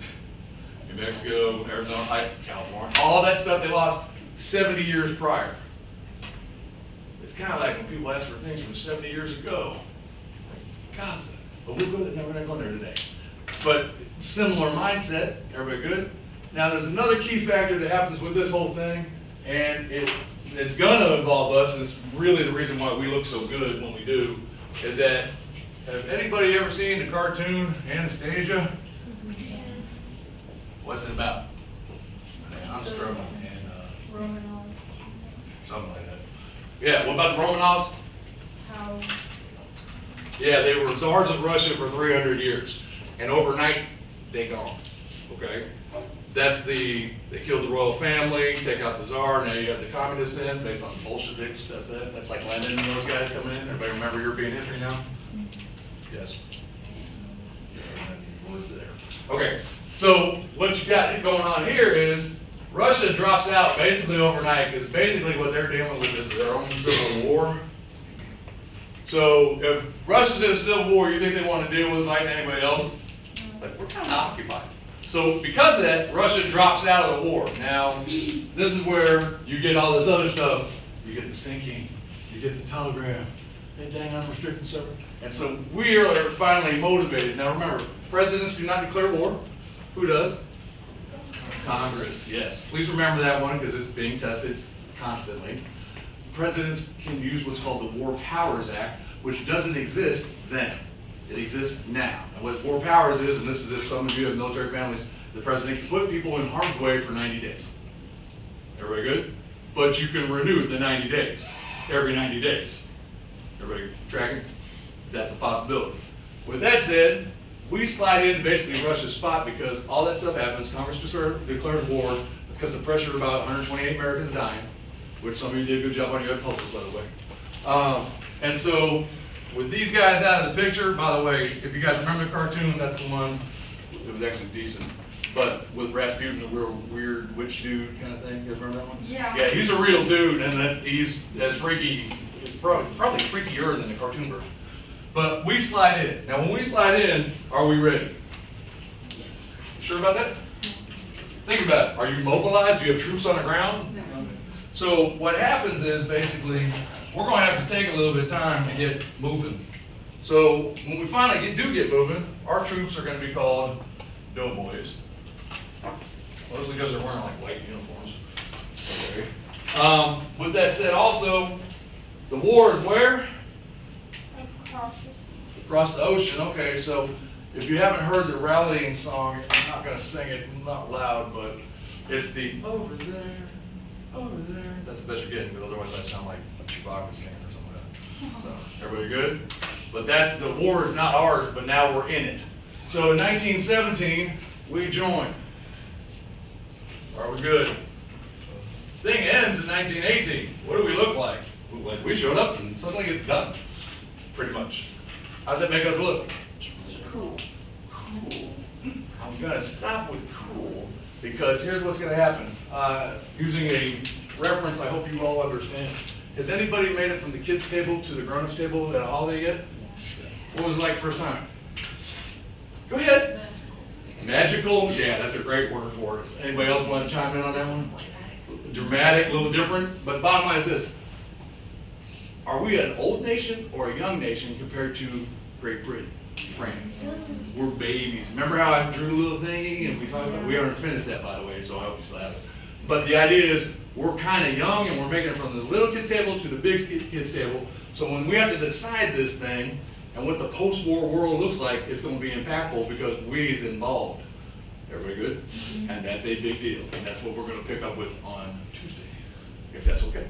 New Mexico, Arizona, California, all that stuff they lost 70 years prior. It's kind of like when people ask for things from 70 years ago. Gaza. But we're not going there today. But similar mindset, everybody good? Now there's another key factor that happens with this whole thing, and it's gonna involve us, and it's really the reason why we look so good when we do, is that, have anybody ever seen the cartoon Anastasia? What's it about? I'm struggling, and Romanov. something like that. Yeah, what about the Romanovs? How? Yeah, they were czars of Russia for 300 years, and overnight, they gone, okay? They killed the royal family, take out the czar, now you have the communists in, based on the Bolsheviks, that's it. That's like Lenin and those guys come in. Everybody remember European history now? Yes. What was there? Okay, so what you got going on here is Russia drops out basically overnight, because basically what they're dealing with is their own civil war. So if Russia's in a civil war, you think they want to deal with fighting anybody else? Like, we're kind of occupied. So because of that, Russia drops out of the war. Now, this is where you get all this other stuff. You get the sinking, you get the telegraph, and dang unrestricted service. And so we are finally motivated. Now remember, presidents do not declare war. Who does? Congress, yes. Please remember that one because it's being tested constantly. Presidents can use what's called the War Powers Act, which doesn't exist then. It exists now. And what War Powers is, and this is if some of you have military families, the president can put people in harm's way for 90 days. Everybody good? But you can renew the 90 days, every 90 days. Everybody tracking? That's a possibility. With that said, we slide into basically Russia's spot because all that stuff happens. Congress declares war because of pressure about 128 Americans dying, which some of you did a good job on your other posters, by the way. And so, with these guys out of the picture, by the way, if you guys remember the cartoon, that's the one, it was actually decent. But with Rasputin, the real weird witch dude kind of thing, you guys remember that one? Yeah. Yeah, he's a real dude, and that he's as freaky, probably freakier than the cartoon version. But we slide in. Now when we slide in, are we ready? Yes. Sure about that? Think about it. Are you mobilized? Do you have troops on the ground? No. So what happens is basically, we're going to have to take a little bit of time to get moving. So when we finally do get moving, our troops are going to be called doughboys. Mostly because they're wearing like white uniforms. Okay. With that said also, the war is where? Across the ocean. Okay, so if you haven't heard the rallying song, I'm not going to sing it, not loud, but it's the over there, over there. That's the best you're getting, but otherwise I sound like a Chewbacca singing or something like that. So, everybody good? But that's, the war is not ours, but now we're in it. So in 1917, we joined. Are we good? Thing ends in 1918. What do we look like? Like we showed up and something gets done. Pretty much. How does that make us look? Cool. Cool. I'm gonna stop with cool because here's what's gonna happen. Using a reference I hope you all understand. Has anybody made it from the kids table to the grown-ups table at a holiday yet? What was it like first time? Go ahead. Magical? Yeah, that's a great word for it. Anybody else want to chime in on that one? Dramatic, a little different, but bottom line is this. Are we an old nation or a young nation compared to Great Britain? France. We're babies. Remember how I drew a little thingy and we talked about, we haven't finished that, by the way, so I hope you still have it. But the idea is we're kind of young and we're making it from the little kids table to the big kids table. So when we have to decide this thing and what the post-war world looks like, it's going to be impactful because we's involved. Everybody good? And that's a big deal. And that's what we're going to pick up with on Tuesday, if that's okay.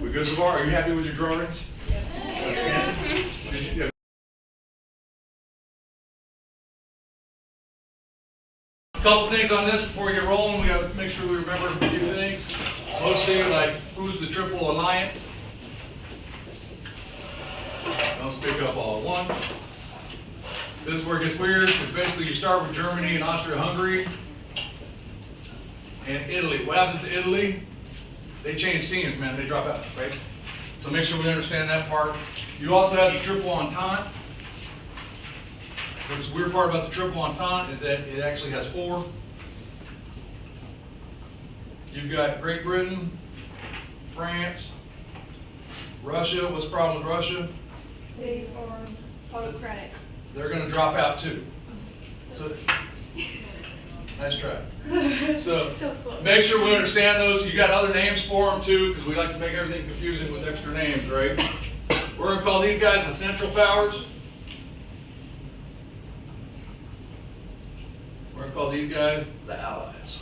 We good so far? Are you happy with your drawings? Yes. Couple things on this before we get rolling. We got to make sure we remember a few things. Mostly like who's the Triple Alliance. Don't speak up all at once. This is where it gets weird, because basically you start with Germany and Austria-Hungary and Italy. What happens to Italy? They change teams, man. They drop out, right? So make sure we understand that part. You also have the Triple Entente. What's the weird part about the Triple Entente is that it actually has 4. You've got Great Britain, France, Russia. What's the problem with Russia? They are autocratic. They're going to drop out too. So, nice try. So, make sure we understand those. You got other names for them too, because we like to make everything confusing with extra names, right? We're going to call these guys the Central Powers. We're going to call these guys the Allies.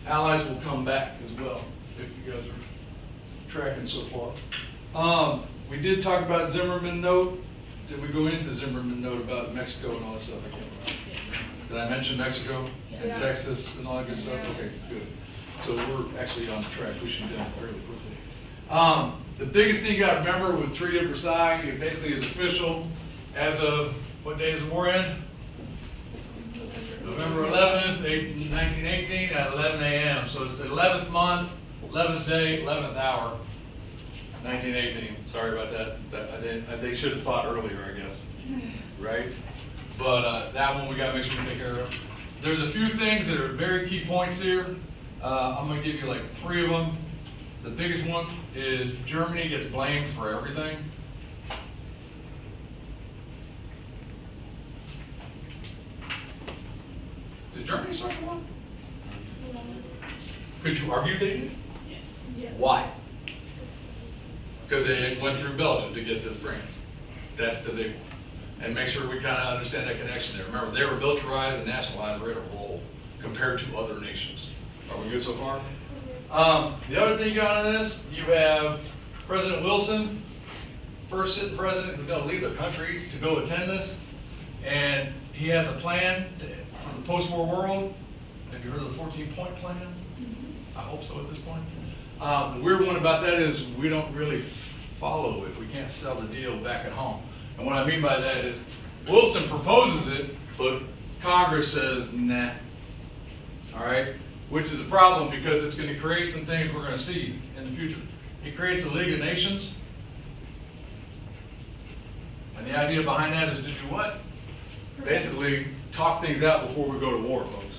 Allies will come back as well, if you guys are tracking so far. We did talk about Zimmerman note. Did we go into Zimmerman note about Mexico and all that stuff? I can't remember. Did I mention Mexico and Yeah. Texas and all that good stuff? Okay, good. So we're actually on track. We should be done fairly quickly. The biggest thing you got to remember with Treaty of Versailles, it basically is official as of, what day is the war end? November 11th, 1918 at 11 a.m. So it's the 11th month, 11th day, 11th hour, 1918. Sorry about that. They should have thought earlier, I guess. Right? But that one we got to make sure we take care of. There's a few things that are very key points here. I'm going to give you like 3 of them. The biggest one is Germany gets blamed for everything. Did Germany start the war? Could you argue they did? Yes. Why? Because they went through Belgium to get to France. That's the big one. And make sure we kind of understand that connection there. Remember, they were militarized and nationalized right at role compared to other nations. Are we good so far? The other thing you got on this, you have President Wilson, first sitting president, is going to leave the country to go attend this. And he has a plan for the post-war world. Have you heard of the 14-point plan? I hope so at this point. The weird one about that is we don't really follow it. We can't sell the deal back at home. And what I mean by that is Wilson proposes it, but Congress says, nah. All right? Which is a problem because it's going to create some things we're going to see in the future. He creates a League of Nations. And the idea behind that is to do what? Basically, talk things out before we go to war, folks.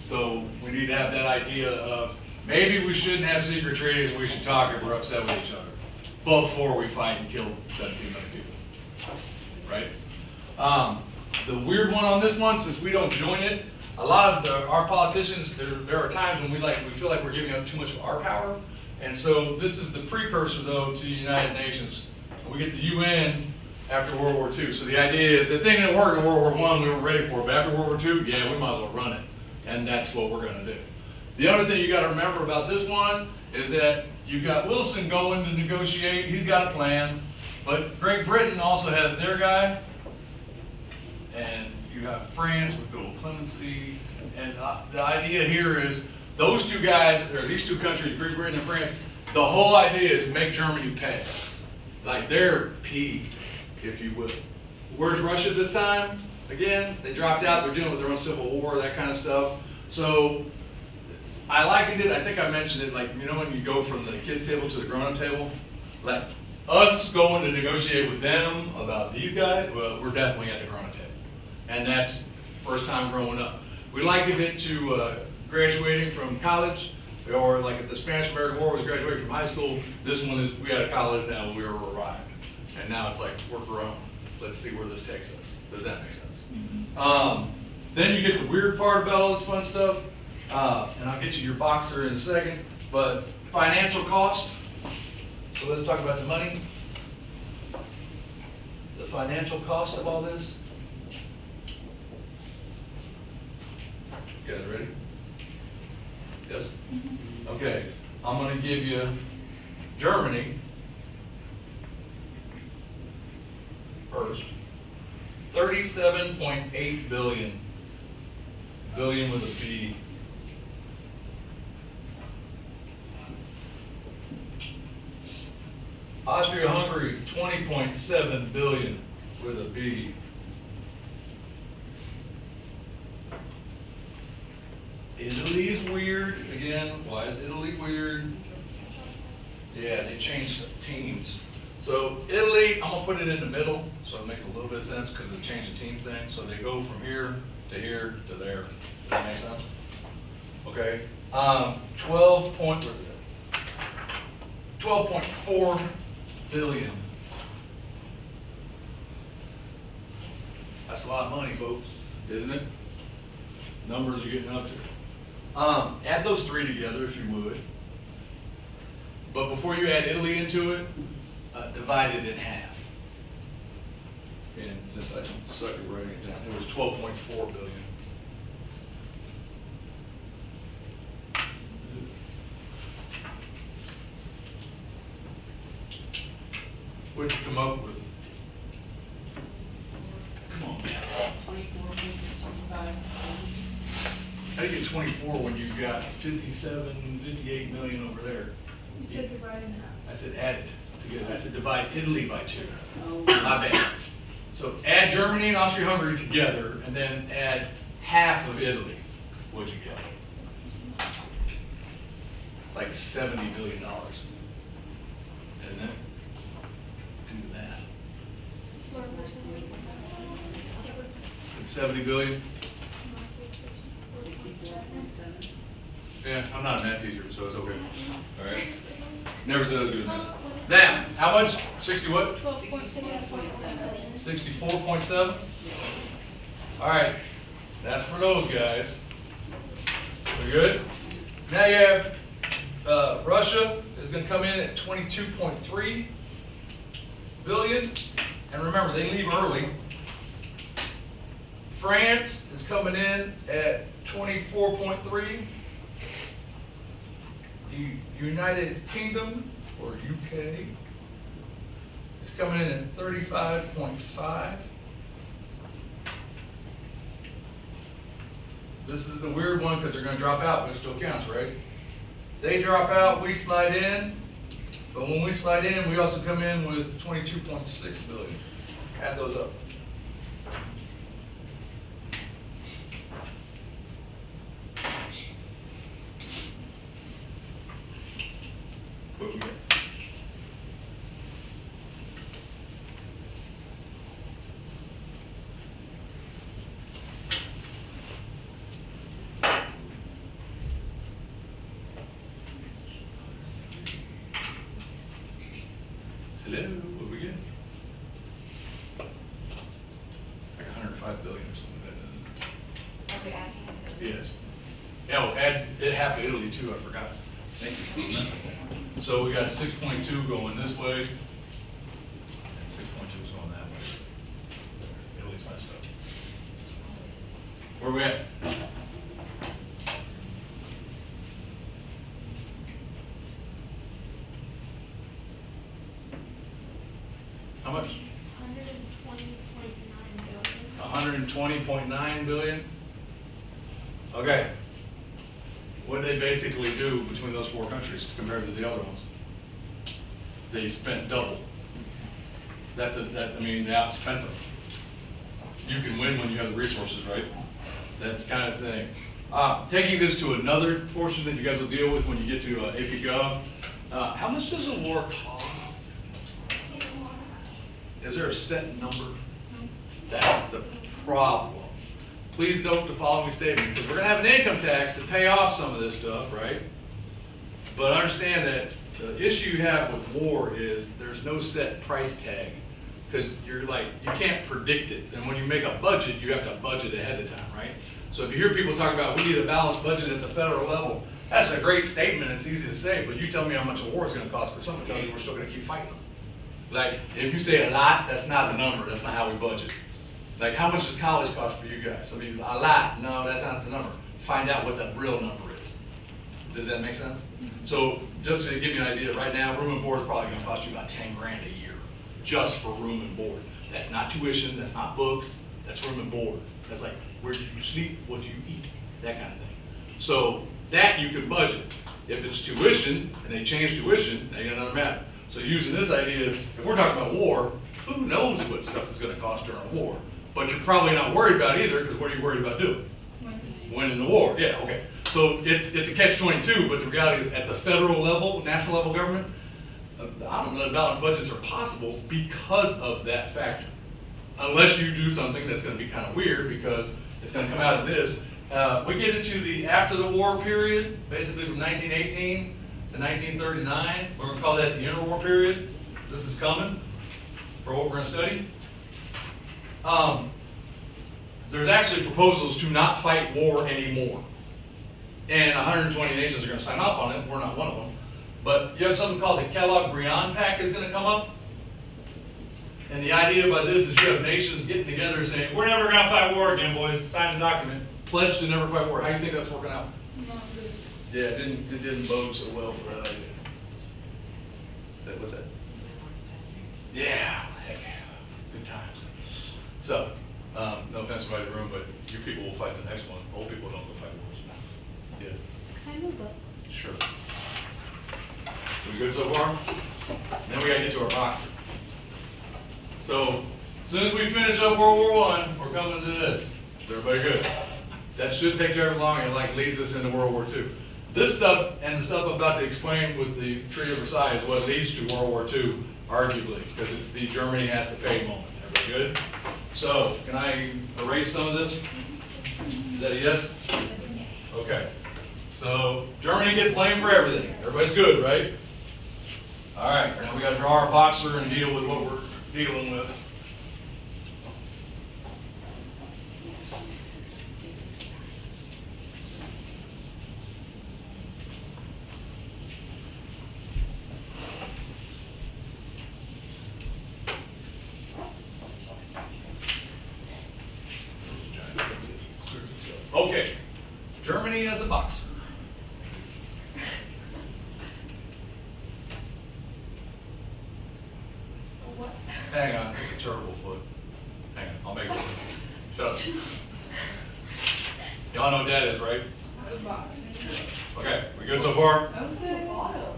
So we need to have that idea of maybe we shouldn't have secret treaties, we should talk if we're upset with each other before we fight and kill 17 other people. Right? The weird one on this one, since we don't join it, a lot of our politicians, there are times when we feel like we're giving up too much of our power. And so this is the precursor, though, to the United Nations. We get the UN after World War II. So the idea is the thing that worked in World War I, we were ready for it. But after World War II, yeah, we might as well run it. And that's what we're going to do. The other thing you got to remember about this one is that you've got Wilson going to negotiate. He's got a plan. But Great Britain also has their guy. And you have France with Bill Clemency. And the idea here is those two guys, or these two countries, Great Britain and France, the whole idea is make Germany pay. Like they're peeved, if you will. Where's Russia this time? Again, they dropped out. They're dealing with their own civil war, that kind of stuff. So I likened it, I think I mentioned it, like, you know when you go from the kids' table to the grown-up table? Like us going to negotiate with them about these guys, well, we're definitely at the grown-up table. And that's first time growing up. We likened it to graduating from college, or like if the Spanish-American War was graduating from high school, this one is, we out of college now, we were arrived. And now it's like, we're grown. Let's see where this takes us. Does that make sense? Then you get the weird part about all this fun stuff. And I'll get you your boxer in a second. But financial cost. So let's talk about the money. The financial cost of all this. You guys ready? Yes? Okay. I'm going to give you Germany first. 37.8 billion. Billion with a B. Austria-Hungary, 20.7 billion with a B. Italy is weird. Again, why is Italy weird? Yeah, they changed some teams. So Italy, I'm gonna put it in the middle, so it makes a little bit of sense because they changed the team thing. So they go from here to there. Does that make sense? Okay. 12.4 billion. That's a lot of money, folks, isn't it? Numbers are getting up there. Add those three together if you would. But before you add Italy into it, divide it in half. And since I suck at writing it down, it was 12.4 billion. What'd you come up with? Come on, man. 24.25. How do you get 24 when you've got 57, 58 million over there? You said divide in half. I said add it together. I said divide Italy by 2. Oh. My bad. So add Germany and Austria-Hungary together and then add half of Italy. What'd you get? It's like $70 billion. Isn't it? Do the math. It's 70 billion? 64.7. Yeah, I'm not a math teacher, so it's okay. All right. Never said I was good at math. Now, how much? 60 what? 64.7? All right. That's for those guys. We good? Now you have Russia is going to come in at 22.3 billion. And remember, they leave early. France is coming in at 24.3. The United Kingdom, or UK, is coming in at 35.5. This is the weird one because they're going to drop out, but it still counts, right? They drop out, we slide in. But when we slide in, we also come in with 22.6 billion. Add those up. What we got? Hello, what we get? It's like 105 billion or something like that. Yes. Oh, add half of Italy too, I forgot. Thank you for that. So we got 6.2 going this way, and 6.2 is going that way. Italy's messed up. Where we at? How much? 120.9 billion. Okay. What did they basically do between those four countries compared to the other ones? They spent double. They outspent them. You can win when you have the resources, right? That's the kind of thing. Taking this to another portion that you guys will deal with when you get to AP Gov. How much does a war cost? Is there a set number? That's the problem. Please note the following statement, because we're going to have an income tax to pay off some of this stuff, right? But understand that the issue you have with war is there's no set price tag because you're like, you can't predict it. And when you make a budget, you have to budget ahead of time, right? So if you hear people talk about, we need a balanced budget at the federal level, that's a great statement, it's easy to say, but you tell me how much a war is gonna cost, because someone tells you we're still gonna keep fighting them. Like, if you say a lot, that's not a number, that's not how we budget. Like, how much does college cost for you guys? I mean, a lot, no, that's not the number. Find out what the real number is. Does that make sense? So, just to give you an idea, right now, room and board is probably gonna cost you about 10 grand a year, just for room and board. That's not tuition, that's not books, that's room and board. That's like, where do you sleep, what do you eat, that kind of thing. So, that you can budget. If it's tuition, and they change tuition, now you got another matter. So using this idea, if we're talking about war, who knows what stuff is gonna cost during a war? But you're probably not worried about either, because what are you worried about doing? Winning the war, yeah, okay. So it's a catch-22, but the reality is at the federal level, national level government, I don't know that balanced budgets are possible because of that factor. Unless you do something that's gonna be kind of weird, because it's gonna come out of this. We get into the after the war period, basically from 1918 to 1939. We're gonna call that the interwar period. This is coming for what we're gonna study. There's actually proposals to not fight war anymore. And 120 nations are gonna sign off on it, we're not one of them. But you have something called the Kellogg-Briand Pact is gonna come up. And the idea by this is you have nations getting together saying, we're never gonna fight war again, boys, sign the document. Pledge to never fight war. How do you think that's working out? Not good. Yeah, it didn't bode so well for that idea. What's that? Yeah, heck, good times. So, no offense to the room, but you people will fight the next one. Old people don't go fight wars. Yes. Kind of, but. Sure. We good so far? Then we gotta get to our boxer. So, as soon as we finish up World War I, we're coming to this. Is everybody good? That shouldn't take terribly long, and like leads us into World War II. This stuff and the stuff I'm about to explain with the Treaty of Versailles is what leads to World War II, arguably, because it's the Germany has to pay moment. Everybody good? So, can I erase some of this? Is that a yes? Okay. So, Germany gets blamed for everything. Everybody's good, right? All right, now we gotta draw our boxer and deal with what we're dealing with. Okay, Germany as a boxer. What? Hang on, it's a terrible foot. Hang on, I'll make it. Shut up. Y'all know what that is, right? Okay, we good so far? I would say auto.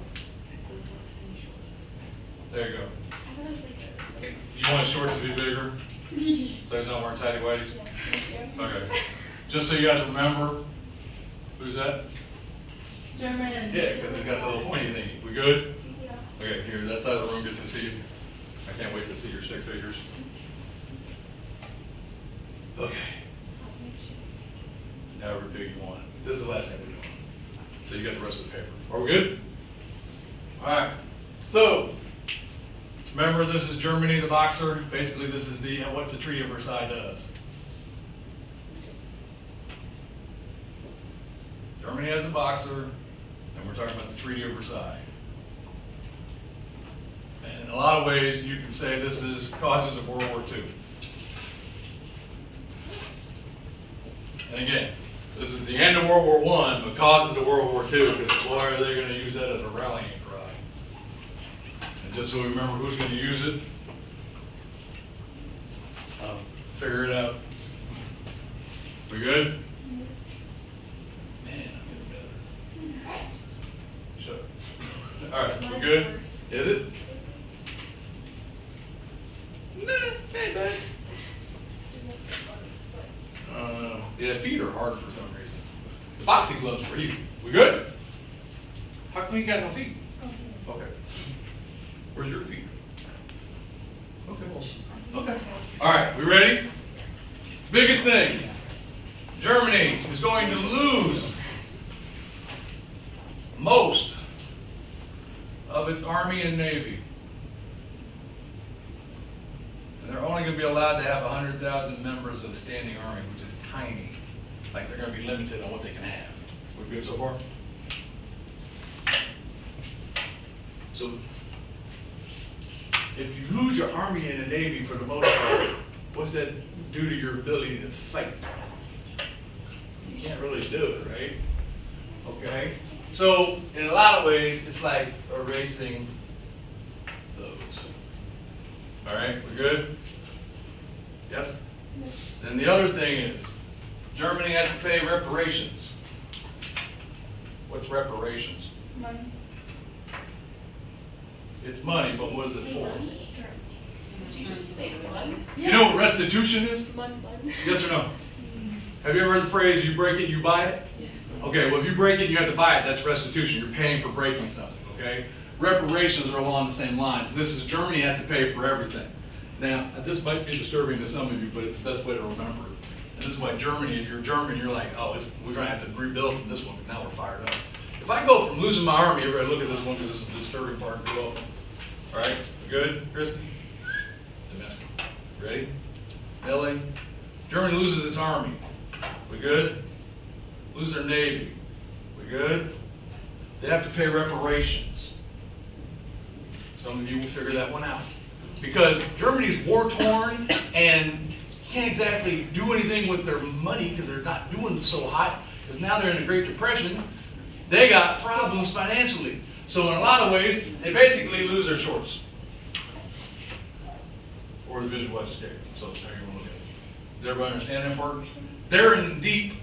There you go. I thought it was like You want his shorts to be bigger? So he's not wearing tighty whities? Okay. Just so you guys remember, who's that? German. Yeah, because they got the little pointy thing. We good? Yeah. Okay, here, that side of the room gets to see you. I can't wait to see your stick figures. Okay. However big you want it. This is the last thing we're doing. So you got the rest of the paper. Are we good? All right. So, remember this is Germany, the boxer. Basically, this is the what the Treaty of Versailles does. Germany has a boxer, and we're talking about the Treaty of Versailles. And in a lot of ways, you can say this is causes of World War II. And again, this is the end of World War I, but causes of World War II, because boy, are they going to use that as a rallying cry. And just so we remember who's going to use it, figure it out. We good? Man, I'm getting better. Shut up. All right, we good? Is it? Nah, hey, bud. Yeah, feet are hard for some reason. The boxing gloves are easy. We good? How come you got no feet? Okay. Where's your feet? Okay. Okay. All right, we ready? Biggest thing. Germany is going to lose most of its army and navy. they're only gonna be allowed to have 100,000 members of the standing army, which is tiny. Like, they're gonna be limited on what they can have. We good so far? So, if you lose your army and the navy for the most part, what's that do to your ability to fight? You can't really do it, right? Okay? So, in a lot of ways, it's like erasing those. All right, we're good? Yes? And the other thing is, Germany has to pay reparations. What's reparations? Money. It's money, but what is it for? Did you just say money? You know what restitution is? Mun. Yes or no? Have you ever heard the phrase, you break it, you buy it? Yes. Okay, well, if you break it and you have to buy it, that's restitution. You're paying for breaking something, okay? Reparations are along the same lines. This is Germany has to pay for everything. Now, this might be disturbing to some of you, but it's the best way to remember it. And this is why Germany, if you're German, you're like, oh, we're going to have to rebuild from this one, but now we're fired up. If I go from losing my army, everybody look at this one because this is the disturbing part. Go up. All right, good, Kristen? Domestic. Ready? Millie? Germany loses its army. We good? Lose their navy. We good? They have to pay reparations. Some of you will figure that one out. Because Germany's war-torn and can't exactly do anything with their money because they're not doing so hot, because now they're in the Great Depression. They got problems financially. So in a lot of ways, they basically lose their shorts. Or the visual educator. So there you want to look at it. Does everybody understand that part? They're in deep.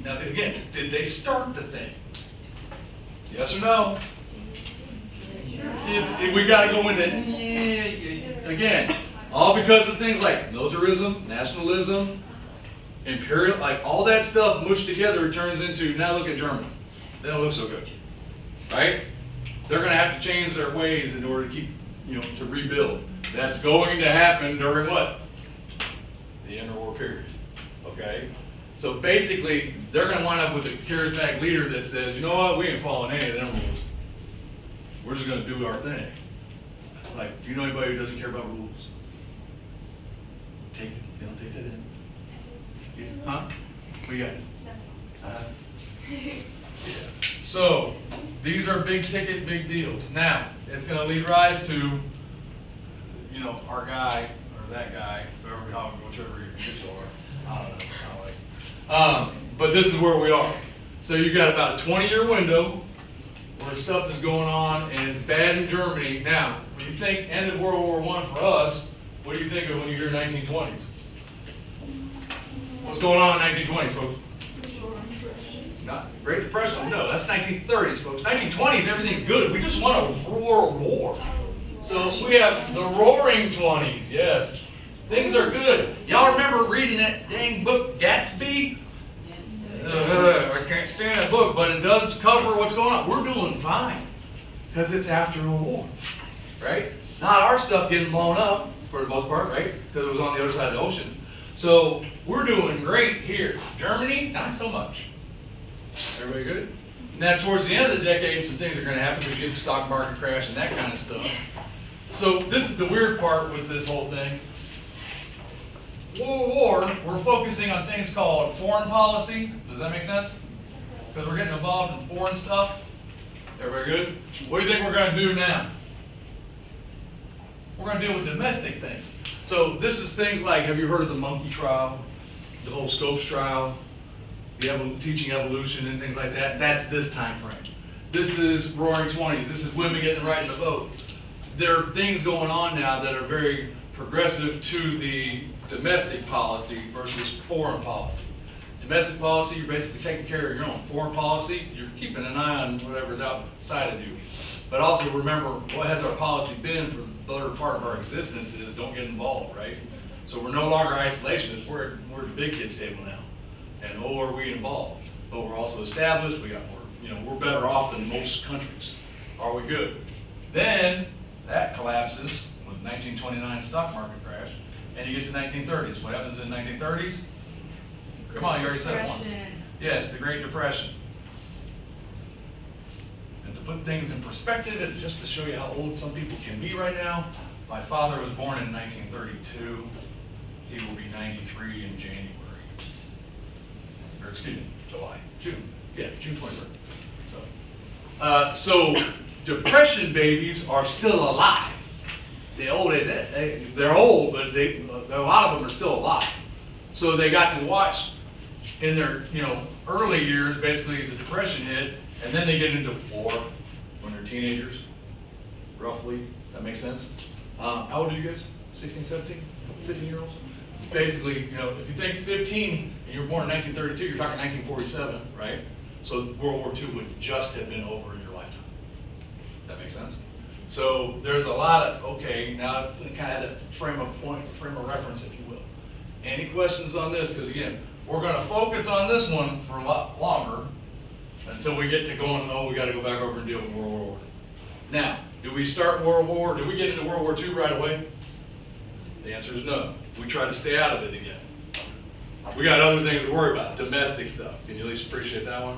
Now again, did they start the thing? Yes or no? We got to go into, again, all because of things like militarism, nationalism, imperial, like all that stuff mushed together turns into, now look at Germany. They don't look so good, right? They're going to have to change their ways in order to keep, to rebuild. That's going to happen during what? The interwar period, okay? So basically, they're going to wind up with a charismatic leader that says, you know what, we ain't following any of them rules. We're just going to do our thing. Like, do you know anybody who doesn't care about rules? Take it. You don't take that in. Huh? What you got? Yeah. So, these are big ticket, big deals. Now, it's going to lead rise to, our guy, or that guy, whichever your kids are. I don't know. But this is where we are. So you've got about a 20-year window where stuff is going on, and it's bad in Germany. Now, when you think end of World War I for us, what do you think of when you hear 1920s? What's going on in 1920s, folks? Not Great Depression, no, that's 1930s, folks. 1920s, everything's good. We just want a world war. So we have the Roaring 20s, yes. Things are good. Y'all remember reading that dang book, Gatsby? I can't stand that book, but it does cover what's going on. We're doing fine because it's after a war, right? Not our stuff getting blown up for the most part, right? Because it was on the other side of the ocean. So we're doing great here. Germany, not so much. Everybody good? Now, towards the end of the decade, some things are going to happen because you get the stock market crash and that kind of stuff. So this is the weird part with this whole thing. World War, we're focusing on things called foreign policy. Does that make sense? Because we're getting involved in foreign stuff. Everybody good? What do you think we're going to do now? We're going to deal with domestic things. So this is things like, have you heard of the monkey trial? The whole Scopes trial? Teaching evolution and things like that? That's this time frame. This is Roaring 20s. This is women getting the right to vote. There are things going on now that are very progressive to the domestic policy versus foreign policy. Domestic policy, you're basically taking care of your own. Foreign policy, you're keeping an eye on whatever's outside of you. But also remember, what has our policy been for the better part of our existence is don't get involved, right? So we're no longer isolationists, we're at the big kids table now. And are we involved? But we're also established, we got more, we're better off than most countries. Are we good? Then that collapses with 1929 stock market crash, and you get to 1930s. What happens in the 1930s? Come on, you already said it once. Yes, the Great Depression. And to put things in perspective, and just to show you how old some people can be right now, My father was born in 1932. He will be 93 in January. Or excuse me, June 23rd. So Depression babies are still alive. The old is it? They're old, but a lot of them are still alive. So they got to watch in their early years, basically the Depression hit, and then they get into war when they're teenagers, roughly. That makes sense. How old are you guys? 16, 17, 15-year-olds? Basically, if you think 15 and you were born in 1932, you're talking 1947, right? So World War II would just have been over in your lifetime. That makes sense? So there's a lot of, okay, now kind of that frame of reference, if you will. Any questions on this? Because again, we're going to focus on this one for a lot longer until we get to going, we got to go back over and deal with World War I. Now, do we start World War? Did we get into World War II right away? The answer is no. We try to stay out of it again. We got other things to worry about, domestic stuff. Can you at least appreciate that one?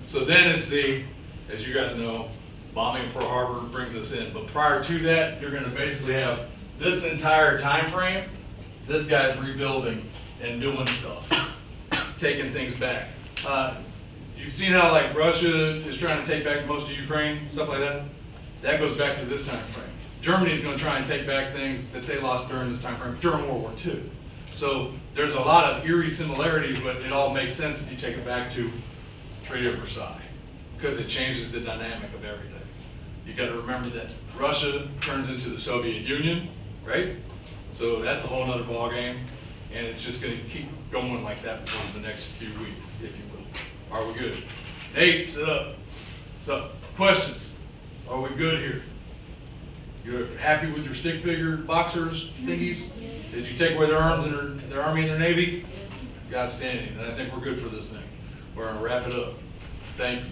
So then it's as you guys know, bombing of Pearl Harbor brings us in. But prior to that, you're going to basically have this entire time frame. This guy's rebuilding and doing stuff, taking things back. You've seen how like Russia is trying to take back most of Ukraine, stuff like that. That goes back to this time frame. Germany's going to try and take back things that they lost during this time frame, during World War II. So there's a lot of eerie similarities, but it all makes sense if you take it back to Treaty of Versailles, because it changes the dynamic of everything. You got to remember that Russia turns into the Soviet Union, right? So that's a whole nother ballgame, and it's just going to keep going like that for the next few weeks, if you will. Are we good? Nate, sit up. So, questions? Are we good here? You're happy with your stick figure boxers thingies? Did you take away their arms and their Army and their Navy? Outstanding. And I think we're good for this thing. We're going to wrap it up. Thank you.